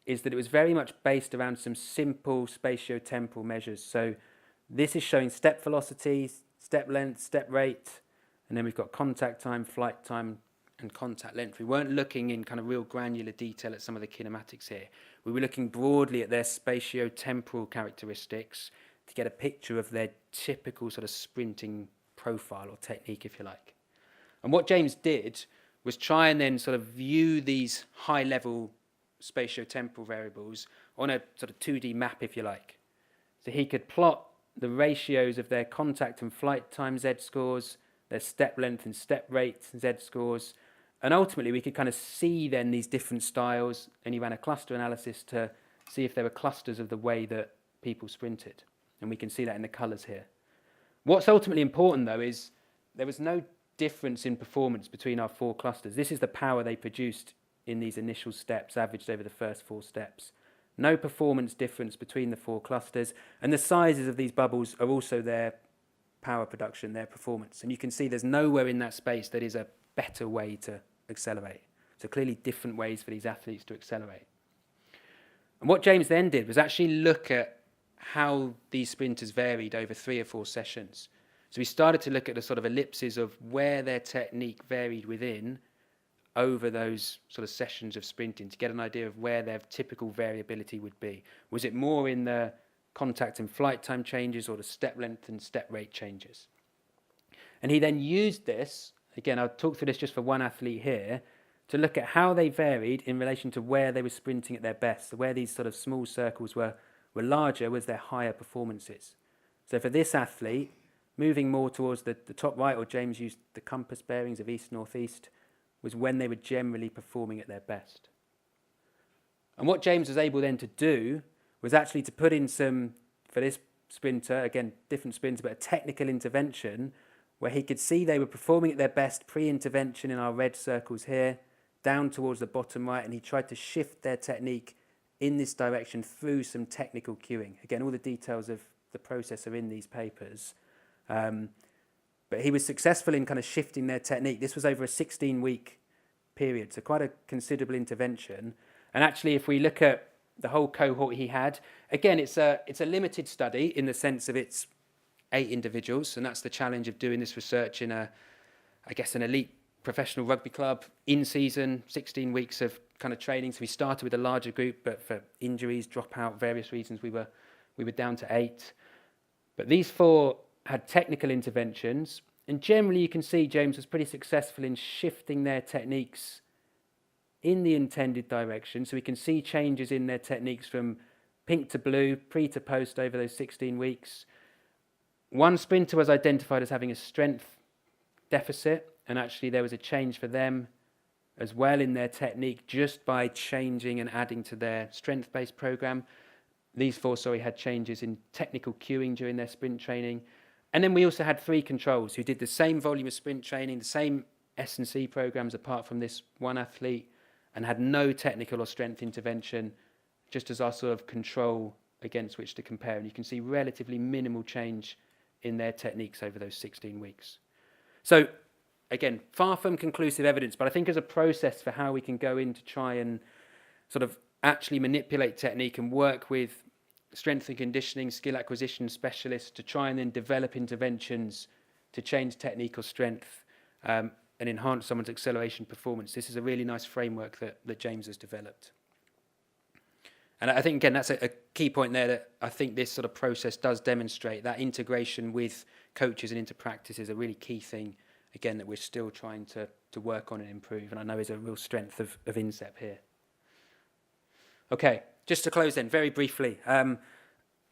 is that it was very much based around some simple spatiotemporal measures. So this is showing step velocity, step length, step rate, and then we've got contact time, flight time, and contact length. We weren't looking in kind of real granular detail at some of the kinematics here. We were looking broadly at their spatiotemporal characteristics to get a picture of their typical sort of sprinting profile or technique, if you like. And what James did was try and then sort of view these high-level spatiotemporal variables on a sort of 2D map, if you like. So he could plot the ratios of their contact and flight time Z-scores, their step length and step rate Z-scores, and ultimately we could kind of see then these different styles, and he ran a cluster analysis to see if there were clusters of the way that people sprinted. And we can see that in the colours here. What's ultimately important, though, is there was no difference in performance between our four clusters. This is the power they produced in these initial steps, averaged over the first 4 steps. No performance difference between the 4 clusters, and the sizes of these bubbles are also their power production, their performance. And you can see there's nowhere in that space that is a better way to accelerate. So clearly different ways for these athletes to accelerate. And what James then did was actually look at how these sprinters varied over 3 or 4 sessions. So we started to look at the sort of ellipses of where their technique varied within over those sort of sessions of sprinting to get an idea of where their typical variability would be. Was it more in the contact and flight time changes or the step length and step rate changes? And he then used this, again, I'll talk through this just for one athlete here, to look at how they varied in relation to where they were sprinting at their best. So where these sort of small circles were larger was their higher performances. So for this athlete, moving more towards the top right, or James used the compass bearings of east-northeast, was when they were generally performing at their best. And what James was able then to do was actually to put in some, for this sprinter, again, different sprinter, but a technical intervention where he could see they were performing at their best pre-intervention in our red circles here, down towards the bottom right, and he tried to shift their technique in this direction through some technical cueing. Again, all the details of the process are in these papers. But he was successful in kind of shifting their technique. This was over a 16-week period, so quite a considerable intervention. And actually, if we look at the whole cohort he had, again, it's a limited study in the sense of it's 8 individuals, and that's the challenge of doing this research in an elite professional rugby club, in season, 16 weeks of kind of training. So we started with a larger group, but for injuries, dropout, various reasons, we were down to 8. But these 4 had technical interventions, and generally you can see James was pretty successful in shifting their techniques in the intended direction. So we can see changes in their techniques from pink to blue, pre to post over those 16 weeks. One sprinter was identified as having a strength deficit, and actually there was a change for them as well in their technique just by changing and adding to their strength-based program. These 4, had changes in technical cueing during their sprint training. And then we also had 3 controls who did the same volume of sprint training, the same S&C programs apart from this one athlete, and had no technical or strength intervention, just as our sort of control against which to compare. And you can see relatively minimal change in their techniques over those 16 weeks. So, again, far from conclusive evidence, but I think as a process for how we can go in to try and sort of actually manipulate technique and work with strength and conditioning, skill acquisition specialists to try and then develop interventions to change technique or strength and enhance someone's acceleration performance. This is a really nice framework that James has developed. And I think, again, that's a key point there, that I think this sort of process does demonstrate that integration with coaches and into practice is a really key thing, again, that we're still trying to work on and improve, and I know is a real strength of INSEP here. Okay, just to close then, very briefly, a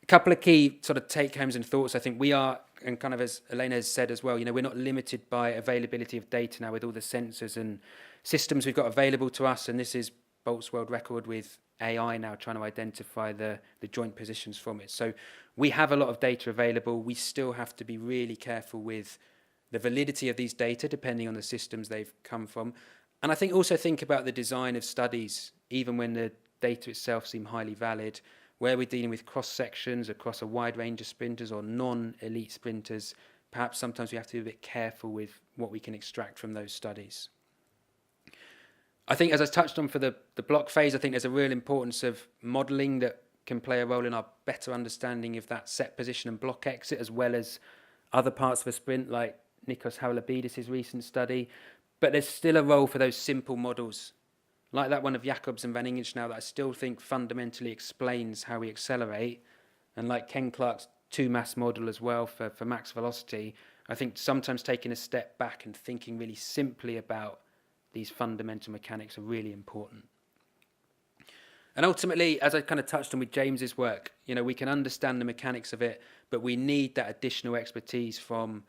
couple of key sort of take-homes and thoughts. I think we are, and kind of as Elena has said as well, we're not limited by availability of data now with all the sensors and systems we've got available to us, and this is Bolt's world record with AI now trying to identify the joint positions from it. So we have a lot of data available. We still have to be really careful with the validity of these data depending on the systems they've come from. And I think also think about the design of studies, even when the data itself seem highly valid, where we're dealing with cross-sections across a wide range of sprinters or non-elite sprinters. Perhaps sometimes we have to be a bit careful with what we can extract from those studies. I think, as I touched on for the block phase, I think there's a real importance of modelling that can play a role in our better understanding of that set position and block exit, as well as other parts of a sprint, like Nikos Haulabidis' recent study. But there's still a role for those simple models, like that one of Jacobs and Van Ingenschnau, that I still think fundamentally explains how we accelerate, and like Ken Clark's 2-mass model as well for max velocity. I think sometimes taking a step back and thinking really simply about these fundamental mechanics are really important. And ultimately, as I kind of touched on with James's work, we can understand the mechanics of it, but we need that additional expertise from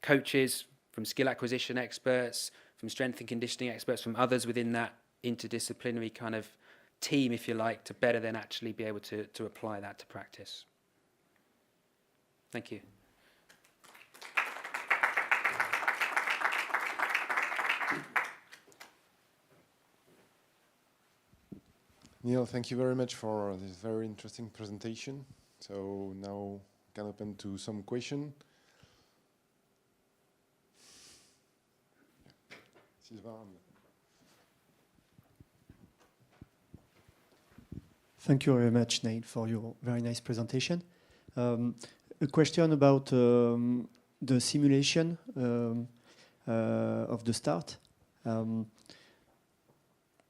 coaches, from skill acquisition experts, from strength and conditioning experts, from others within that interdisciplinary kind of team, if you like, to better then actually be able to apply that to practice. Thank you. Neil, thank you very much for this very interesting presentation. So now we can open to some question. Sylvain. Thank you very much, Neil, for your very nice presentation. A question about the simulation of the start.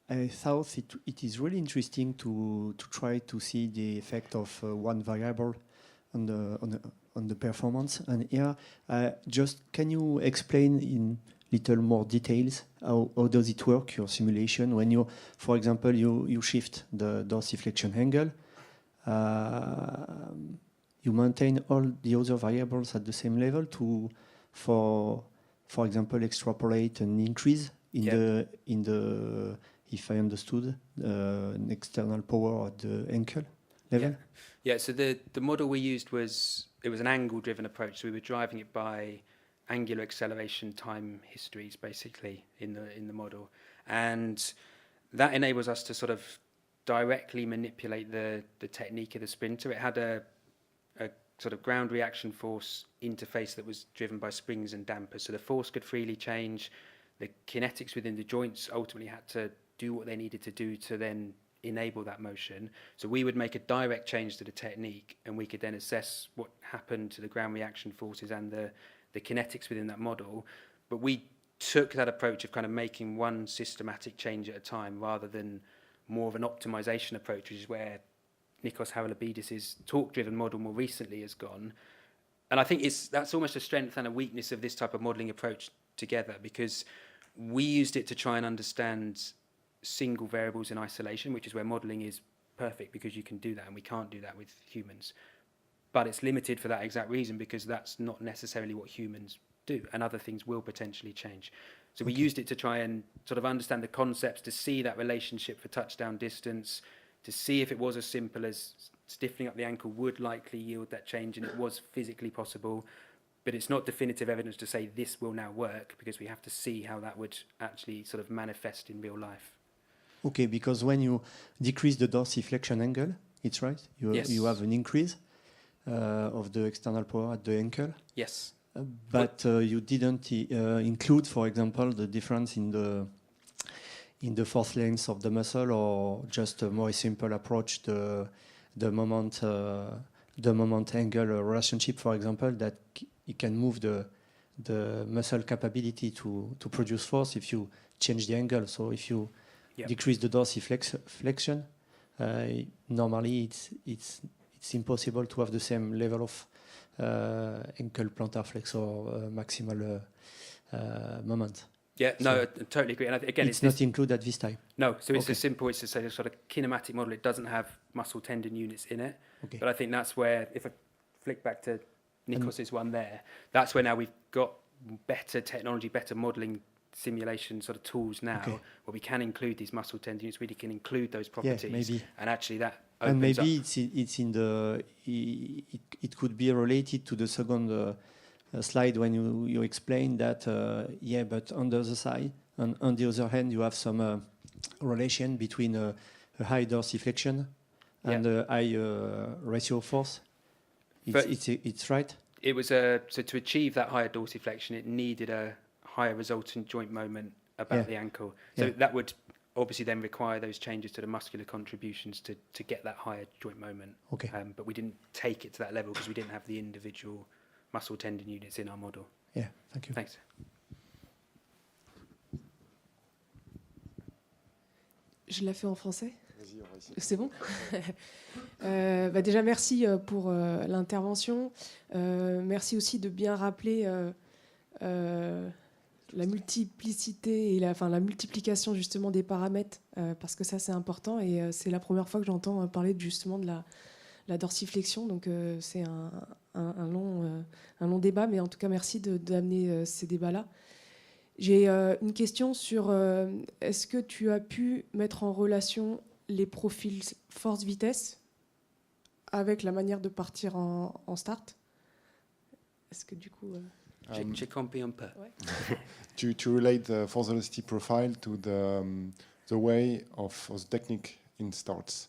I thought it is really interesting to try to see the effect of one variable on the performance. And here, just can you explain in little more details how does it work, your simulation, when you, for example, you shift the dorsiflexion angle, you maintain all the other variables at the same level to, for example, extrapolate an increase in the if I understood, an external power at the ankle level? Yeah, so the model we used was an angle-driven approach. So we were driving it by angular acceleration time histories, basically, in the model. And that enables us to sort of directly manipulate the technique of the sprinter. It had a sort of ground reaction force interface that was driven by springs and dampers. So the force could freely change. The kinetics within the joints ultimately had to do what they needed to do to then enable that motion. So we would make a direct change to the technique, and we could then assess what happened to the ground reaction forces and the kinetics within that model. But we took that approach of kind of making one systematic change at a time rather than more of an optimization approach, which is where Nikos Haralabidis' talk-driven model more recently has gone. And I think that's almost a strength and a weakness of this type of modelling approach together, because we used it to try and understand single variables in isolation, which is where modelling is perfect, because you can do that, and we can't do that with humans. But it's limited for that exact reason, because that's not necessarily what humans do, and other things will potentially change. So we used it to try and sort of understand the concepts, to see that relationship for touchdown distance, to see if it was as simple as stiffening up the ankle would likely yield that change, and it was physically possible. But it's not definitive evidence to say this will now work, because we have to see how that would actually sort of manifest in real life. Okay, because when you decrease the dorsiflexion angle, it's right? You have an increase of the external power at the ankle. Yes. But you didn't include, for example, the difference in the force length of the muscle, or just a more simple approach, the moment angle relationship, for example, that it can move the muscle capability to produce force if you change the angle. So if you decrease the dorsiflexion, normally it's impossible to have the same level of ankle plantar flexor maximal moment. Yeah, so no, I totally agree. And again, it's not included at this time. No, so it's as simple as to say a sort of kinematic model. It doesn't have muscle tendon units in it. Okay. But I think that's where, if I flick back to Nikos's one there, that's where now we've got better technology, better modelling simulation sort of tools now, where we can include these muscle tendon units, we can include those properties. Yeah, maybe. And actually that opens and maybe up. it's in the it could be related to the second slide when you explain that but on the other side, and on the other hand, you have some relation between a high dorsiflexion and a high ratio force. It's right. It was so to achieve that higher dorsiflexion, it needed a higher resultant joint moment about the ankle. So that would obviously then require those changes to the muscular contributions to get that higher joint moment. Okay. But we didn't take it to that level because we didn't have the individual muscle tendon units in our model. Yeah, thank you. Thanks. Je la fais en français. Vas-y, on va essayer. C'est bon. Déjà, merci pour l'intervention. Merci aussi de bien rappeler la multiplicité et la multiplication justement des paramètres, parce que ça c'est important, et c'est la première fois que j'entends parler justement de la dorsiflexion, donc c'est un long débat, mais en tout cas merci d'amener ces débats-là. J'ai une question sur est-ce que tu as pu mettre en relation les profils force-vitesse avec la manière de partir en start? Est-ce que du coup... J'ai compris un peu. To relate the force velocity profile to the way of the technique in starts,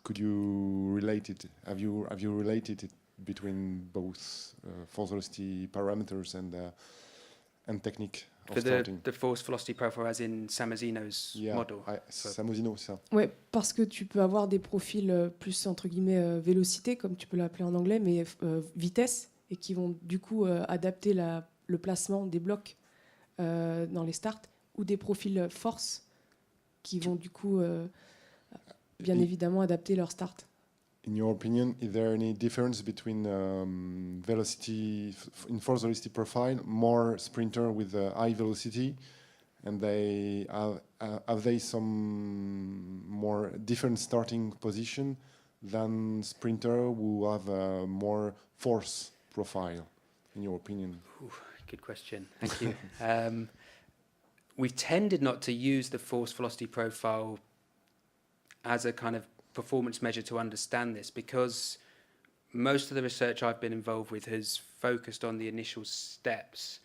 could you relate it? Have you related it between both force velocity parameters and technique of starting? The force velocity profile as in Samazino's model. Samazino, c'est ça. Ouais, parce que tu peux avoir des profils plus entre guillemets vélocité, comme tu peux l'appeler en anglais, mais vitesse, et qui vont du coup adapter le placement des blocs dans les starts, ou des profils force qui vont du coup bien évidemment adapter leur start. In your opinion, is there any difference between velocity in force velocity profile, more sprinter with high velocity, and they have they some more different starting position than sprinter who have a more force profile? In your opinion? Ooh, good question. Thank you. We've tended not to use the force velocity profile as a kind of performance measure to understand this, because most of the research I've been involved with has focused on the initial steps.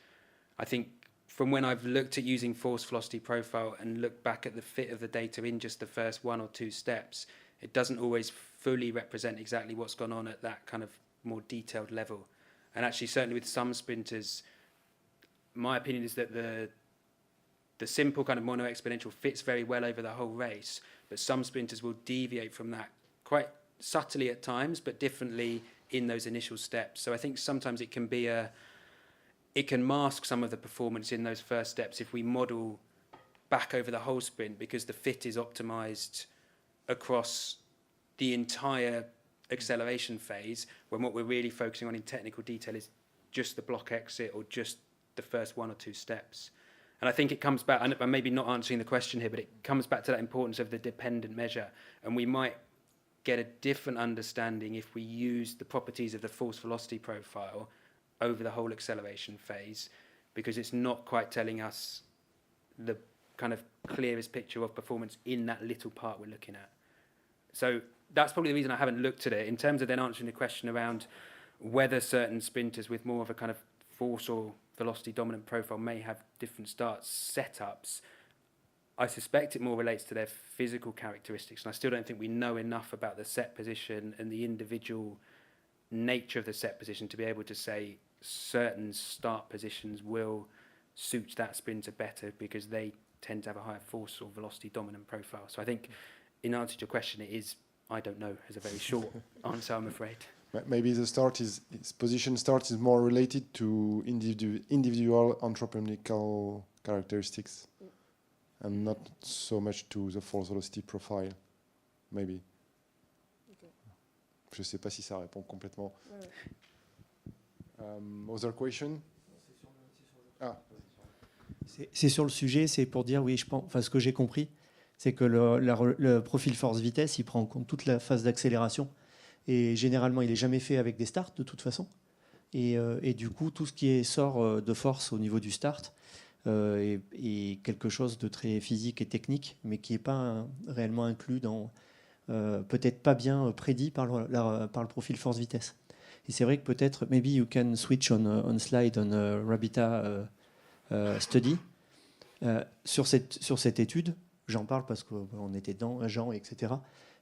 I think from when I've looked at using force velocity profile and looked back at the fit of the data in just the first 1 or 2 steps, it doesn't always fully represent exactly what's gone on at that kind of more detailed level. And actually, certainly with some sprinters, my opinion is that the simple kind of mono exponential fits very well over the whole race, but some sprinters will deviate from that quite subtly at times, but differently in those initial steps. So I think sometimes it can mask some of the performance in those first steps if we model back over the whole sprint, because the fit is optimized across the entire acceleration phase, when what we're really focusing on in technical detail is just the block exit or just the first 1 or 2 steps. And I think it comes back, and I'm maybe not answering the question here, but it comes back to that importance of the dependent measure. And we might get a different understanding if we use the properties of the force velocity profile over the whole acceleration phase, because it's not quite telling us the kind of clearest picture of performance in that little part we're looking at. So that's probably the reason I haven't looked at it. In terms of then answering the question around whether certain sprinters with more of a kind of force or velocity dominant profile may have different start setups, I suspect it more relates to their physical characteristics, and I still don't think we know enough about the set position and the individual nature of the set position to be able to say certain start positions will suit that sprinter better because they tend to have a higher force or velocity dominant profile. So I think in answer to your question, it is I don't know is a very short answer, I'm afraid. Maybe the start is position start is more related to individual anthropometrical characteristics, and not so much to the force velocity profile. Maybe. Okay. Je sais pas si ça répond complètement. Other question? C'est sur le sujet, c'est pour dire, oui, je pense, enfin, ce que j'ai compris, c'est que le profil force-vitesse, il prend en compte toute la phase d'accélération. Et généralement, il n'est jamais fait avec des starts, de toute façon. Et du coup, tout ce qui sort de force au niveau du start est quelque chose de très physique et technique, mais qui n'est pas réellement inclus dans... peut-être pas bien prédit par le profil force-vitesse. Et c'est vrai que peut-être, maybe you can switch on slide on Rabita study. Sur cette étude, j'en parle parce qu'on était dedans, Jean, etc.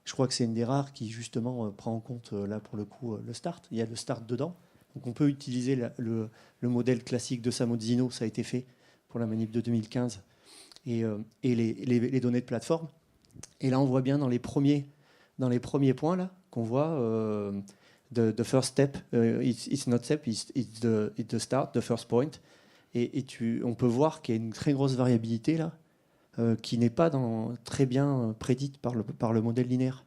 Je crois que c'est une des rares qui, justement, prend en compte, là, pour le coup, le start. Il y a le start dedans. Donc, on peut utiliser le modèle classique de Samozino. Ça a été fait pour la manip de 2015. Et les données de plateforme. Et là, on voit bien dans les premiers points, là, qu'on voit the first step, it's not step, it's the start, the first point. Et on peut voir qu'il y a une très grosse variabilité, là, qui n'est pas très bien prédite par le modèle linéaire.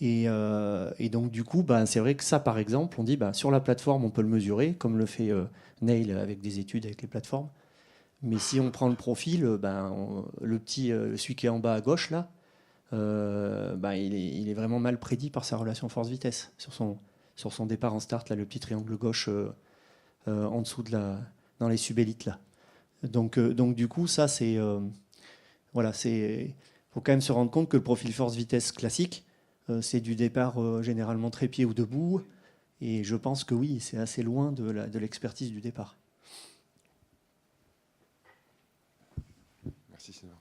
Et donc, du coup, c'est vrai que ça, par exemple, on dit sur la plateforme, on peut le mesurer, comme le fait Neil avec des études avec les plateformes. Mais si on prend le profil, le petit, celui qui est en bas à gauche, là, il est vraiment mal prédit par sa relation force-vitesse. Sur son départ en start, là, le petit triangle gauche en dessous dans les subélites, là. Donc, du coup, ça, c'est... Voilà, faut quand même se rendre compte que le profil force-vitesse classique, c'est du départ généralement trépied ou debout. Et je pense que oui, c'est assez loin de l'expertise du départ. Merci, Sylvain.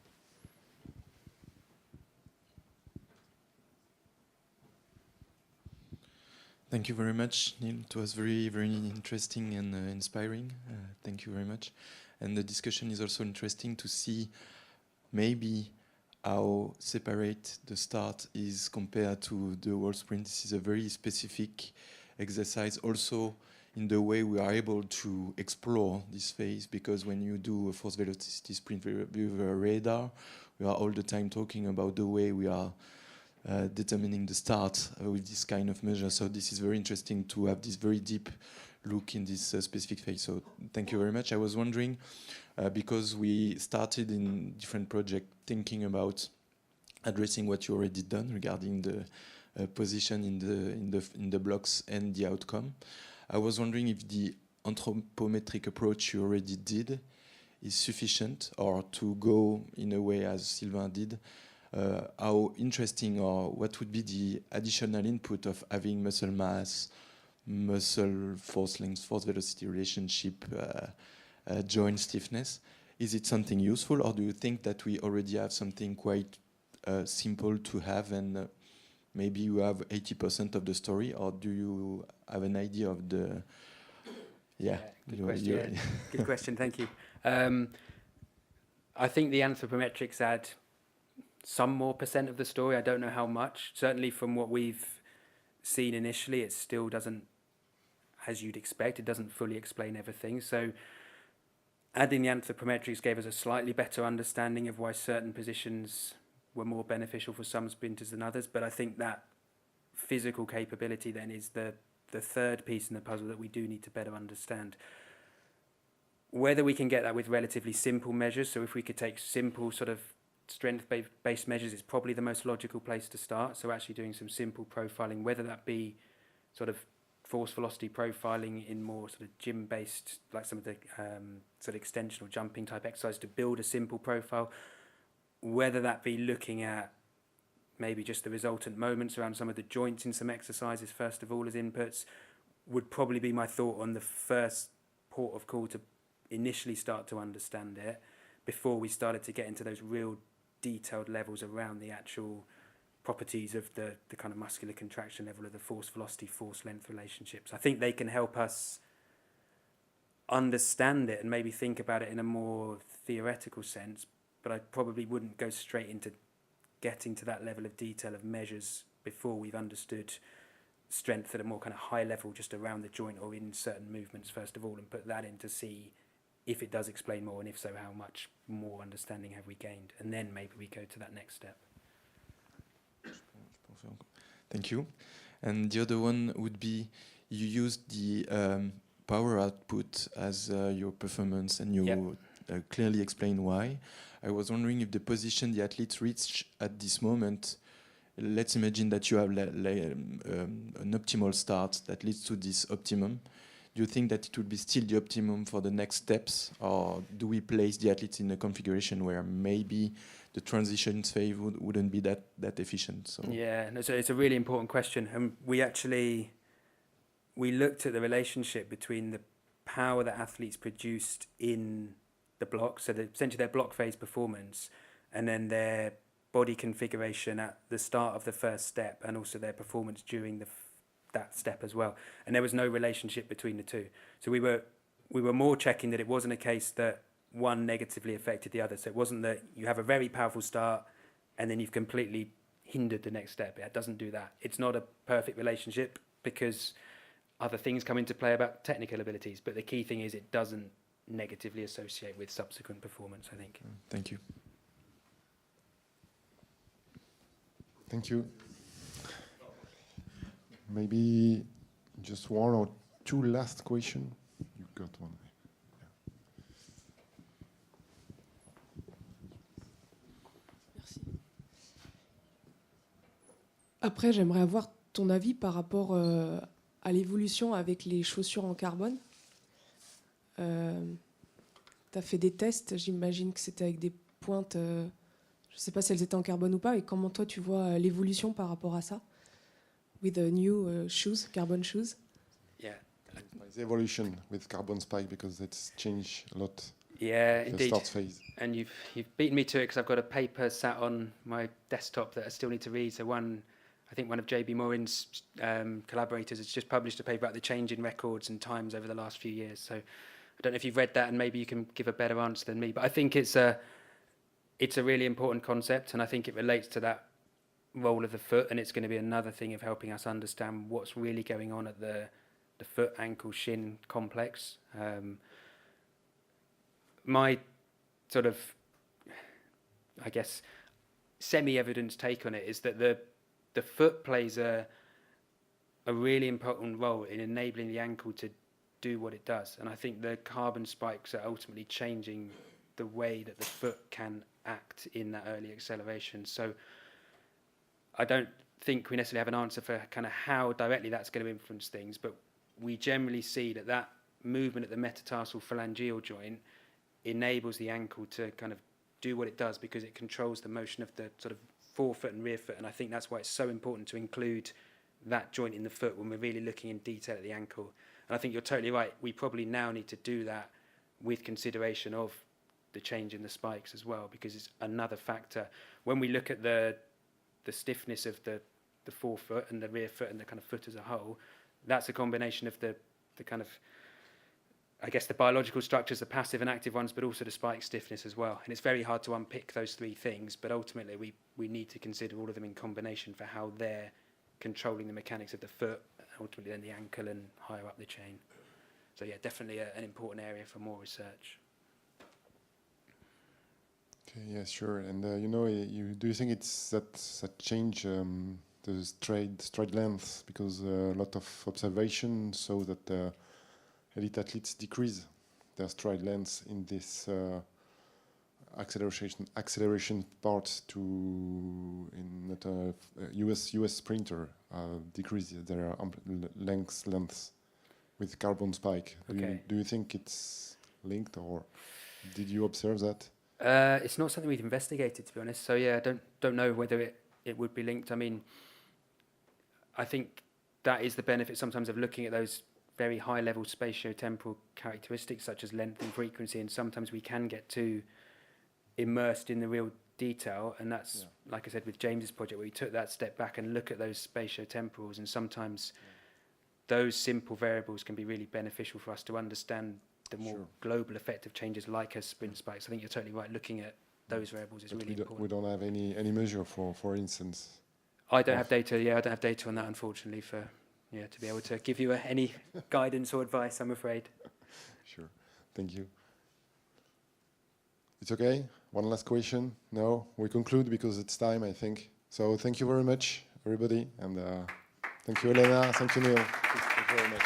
Thank you very much, Neil. It was very, very interesting and inspiring. Thank you very much. And the discussion is also interesting to see maybe how separate the start is compared to the World Sprint. This is a very specific exercise also in the way we are able to explore this phase, because when you do a force velocity sprint with a radar, we are all the time talking about the way we are determining the start with this kind of measure. So this is very interesting to have this very deep look in this specific phase. So thank you very much. I was wondering, because we started in different projects thinking about addressing what you already done regarding the position in the blocks and the outcome. I was wondering if the anthropometric approach you already did is sufficient, or to go in a way as Sylvain did, how interesting, or what would be the additional input of having muscle mass, muscle force length, force velocity relationship, joint stiffness? Is it something useful, or do you think that we already have something quite simple to have, and maybe you have 80% of the story, or do you have an idea of the... Good question. Good question, thank you. I think the anthropometrics add some more % of the story. I don't know how much. Certainly from what we've seen initially, it still doesn't, as you'd expect, it doesn't fully explain everything. So adding the anthropometrics gave us a slightly better understanding of why certain positions were more beneficial for some sprinters than others. But I think that physical capability then is the third piece in the puzzle that we do need to better understand. Whether we can get that with relatively simple measures, so if we could take simple sort of strength-based measures, is probably the most logical place to start. So actually doing some simple profiling, whether that be sort of force velocity profiling in more sort of gym-based, like some of the sort of extension or jumping type exercise to build a simple profile, whether that be looking at maybe just the resultant moments around some of the joints in some exercises, first of all, as inputs, would probably be my thought on the first port of call to initially start to understand it, before we started to get into those real detailed levels around the actual properties of the kind of muscular contraction level of the force velocity, force length relationships. I think they can help us understand it and maybe think about it in a more theoretical sense, but I probably wouldn't go straight into getting to that level of detail of measures before we've understood strength at a more kind of high level just around the joint or in certain movements first of all, and put that in to see if it does explain more, and if so, how much more understanding have we gained, and then maybe we go to that next step. Thank you. And the other one would be, you used the power output as your performance, and you clearly explain why. I was wondering if the position the athletes reach at this moment, let's imagine that you have an optimal start that leads to this optimum. Do you think that it would be still the optimum for the next steps, or do we place the athletes in a configuration where maybe the transition phase wouldn't be that efficient? So yeah, it's a really important question, and we looked at the relationship between the power that athletes produced in the block, so essentially their block phase performance, and then their body configuration at the start of the first step, and also their performance during that step as well. And there was no relationship between the two. So we were more checking that it wasn't a case that one negatively affected the other. So it wasn't that you have a very powerful start and then you've completely hindered the next step. It doesn't do that. It's not a perfect relationship because other things come into play about technical abilities. But the key thing is it doesn't negatively associate with subsequent performance, I think. Thank you. Thank you. Maybe just one or two last questions. You got one. Merci. Après, j'aimerais avoir ton avis par rapport à l'évolution avec les chaussures en carbone. Tu as fait des tests, j'imagine que c'était avec des pointes, je ne sais pas si elles étaient en carbone ou pas, et comment toi tu vois l'évolution par rapport à ça? With the new shoes, carbon shoes. Yeah. The evolution with carbon spike, because it's changed a lot. Yeah, The indeed. start phase. And you've beaten me to it because I've got a paper sat on my desktop that I still need to read. So I think one of JB Morin's collaborators has just published a paper about the change in records and times over the last few years. So I don't know if you've read that, and maybe you can give a better answer than me. But I think it's a really important concept, and I think it relates to that role of the foot, and it's going to be another thing of helping us understand what's really going on at the foot, ankle, shin complex. My sort of, I guess, semi-evidence take on it is that the foot plays a really important role in enabling the ankle to do what it does. And I think the carbon spikes are ultimately changing the way that the foot can act in that early acceleration. So I don't think we necessarily have an answer for kind of how directly that's going to influence things, but we generally see that movement at the metatarsal phalangeal joint enables the ankle to kind of do what it does because it controls the motion of the sort of forefoot and rear foot. And I think that's why it's so important to include that joint in the foot when we're really looking in detail at the ankle. And I think you're totally right. We probably now need to do that with consideration of the change in the spikes as well, because it's another factor. When we look at the stiffness of the forefoot and the rear foot and the kind of foot as a whole, that's a combination of the kind of, I guess, the biological structures, the passive and active ones, but also the spike stiffness as well. And it's very hard to unpick those three things, but ultimately we need to consider all of them in combination for how they're controlling the mechanics of the foot, ultimately then the ankle and higher up the chain. So yeah, definitely an important area for more research. Okay, yeah, sure. And do you think it's that change the stride length, because a lot of observation show that elite athletes decrease their stride length in this acceleration part in that US sprinter decrease their lengths with carbon spike. Okay. Do you think it's linked, or did you observe that? It's not something we've investigated, to be honest. So yeah, I don't know whether it would be linked. I mean, I think that is the benefit sometimes of looking at those very high-level spatio-temporal characteristics such as length and frequency, and sometimes we can get too immersed in the real detail, and that's, like I said, with James's project, where we took that step back and look at those spatio-temporals, and sometimes those simple variables can be really beneficial for us to understand the more global effect of changes like a sprint spikes. I think you're totally right. Looking at those variables is really important. We don't have any measure for instance. I don't have data. Yeah, I don't have data on that, unfortunately, to be able to give you any guidance or advice, I'm afraid. Sure. Thank you. It's okay? One last question? No? We conclude because it's time, I think. So thank you very much, everybody. And thank you, Elena. Thank you, Neil. Thank you very much.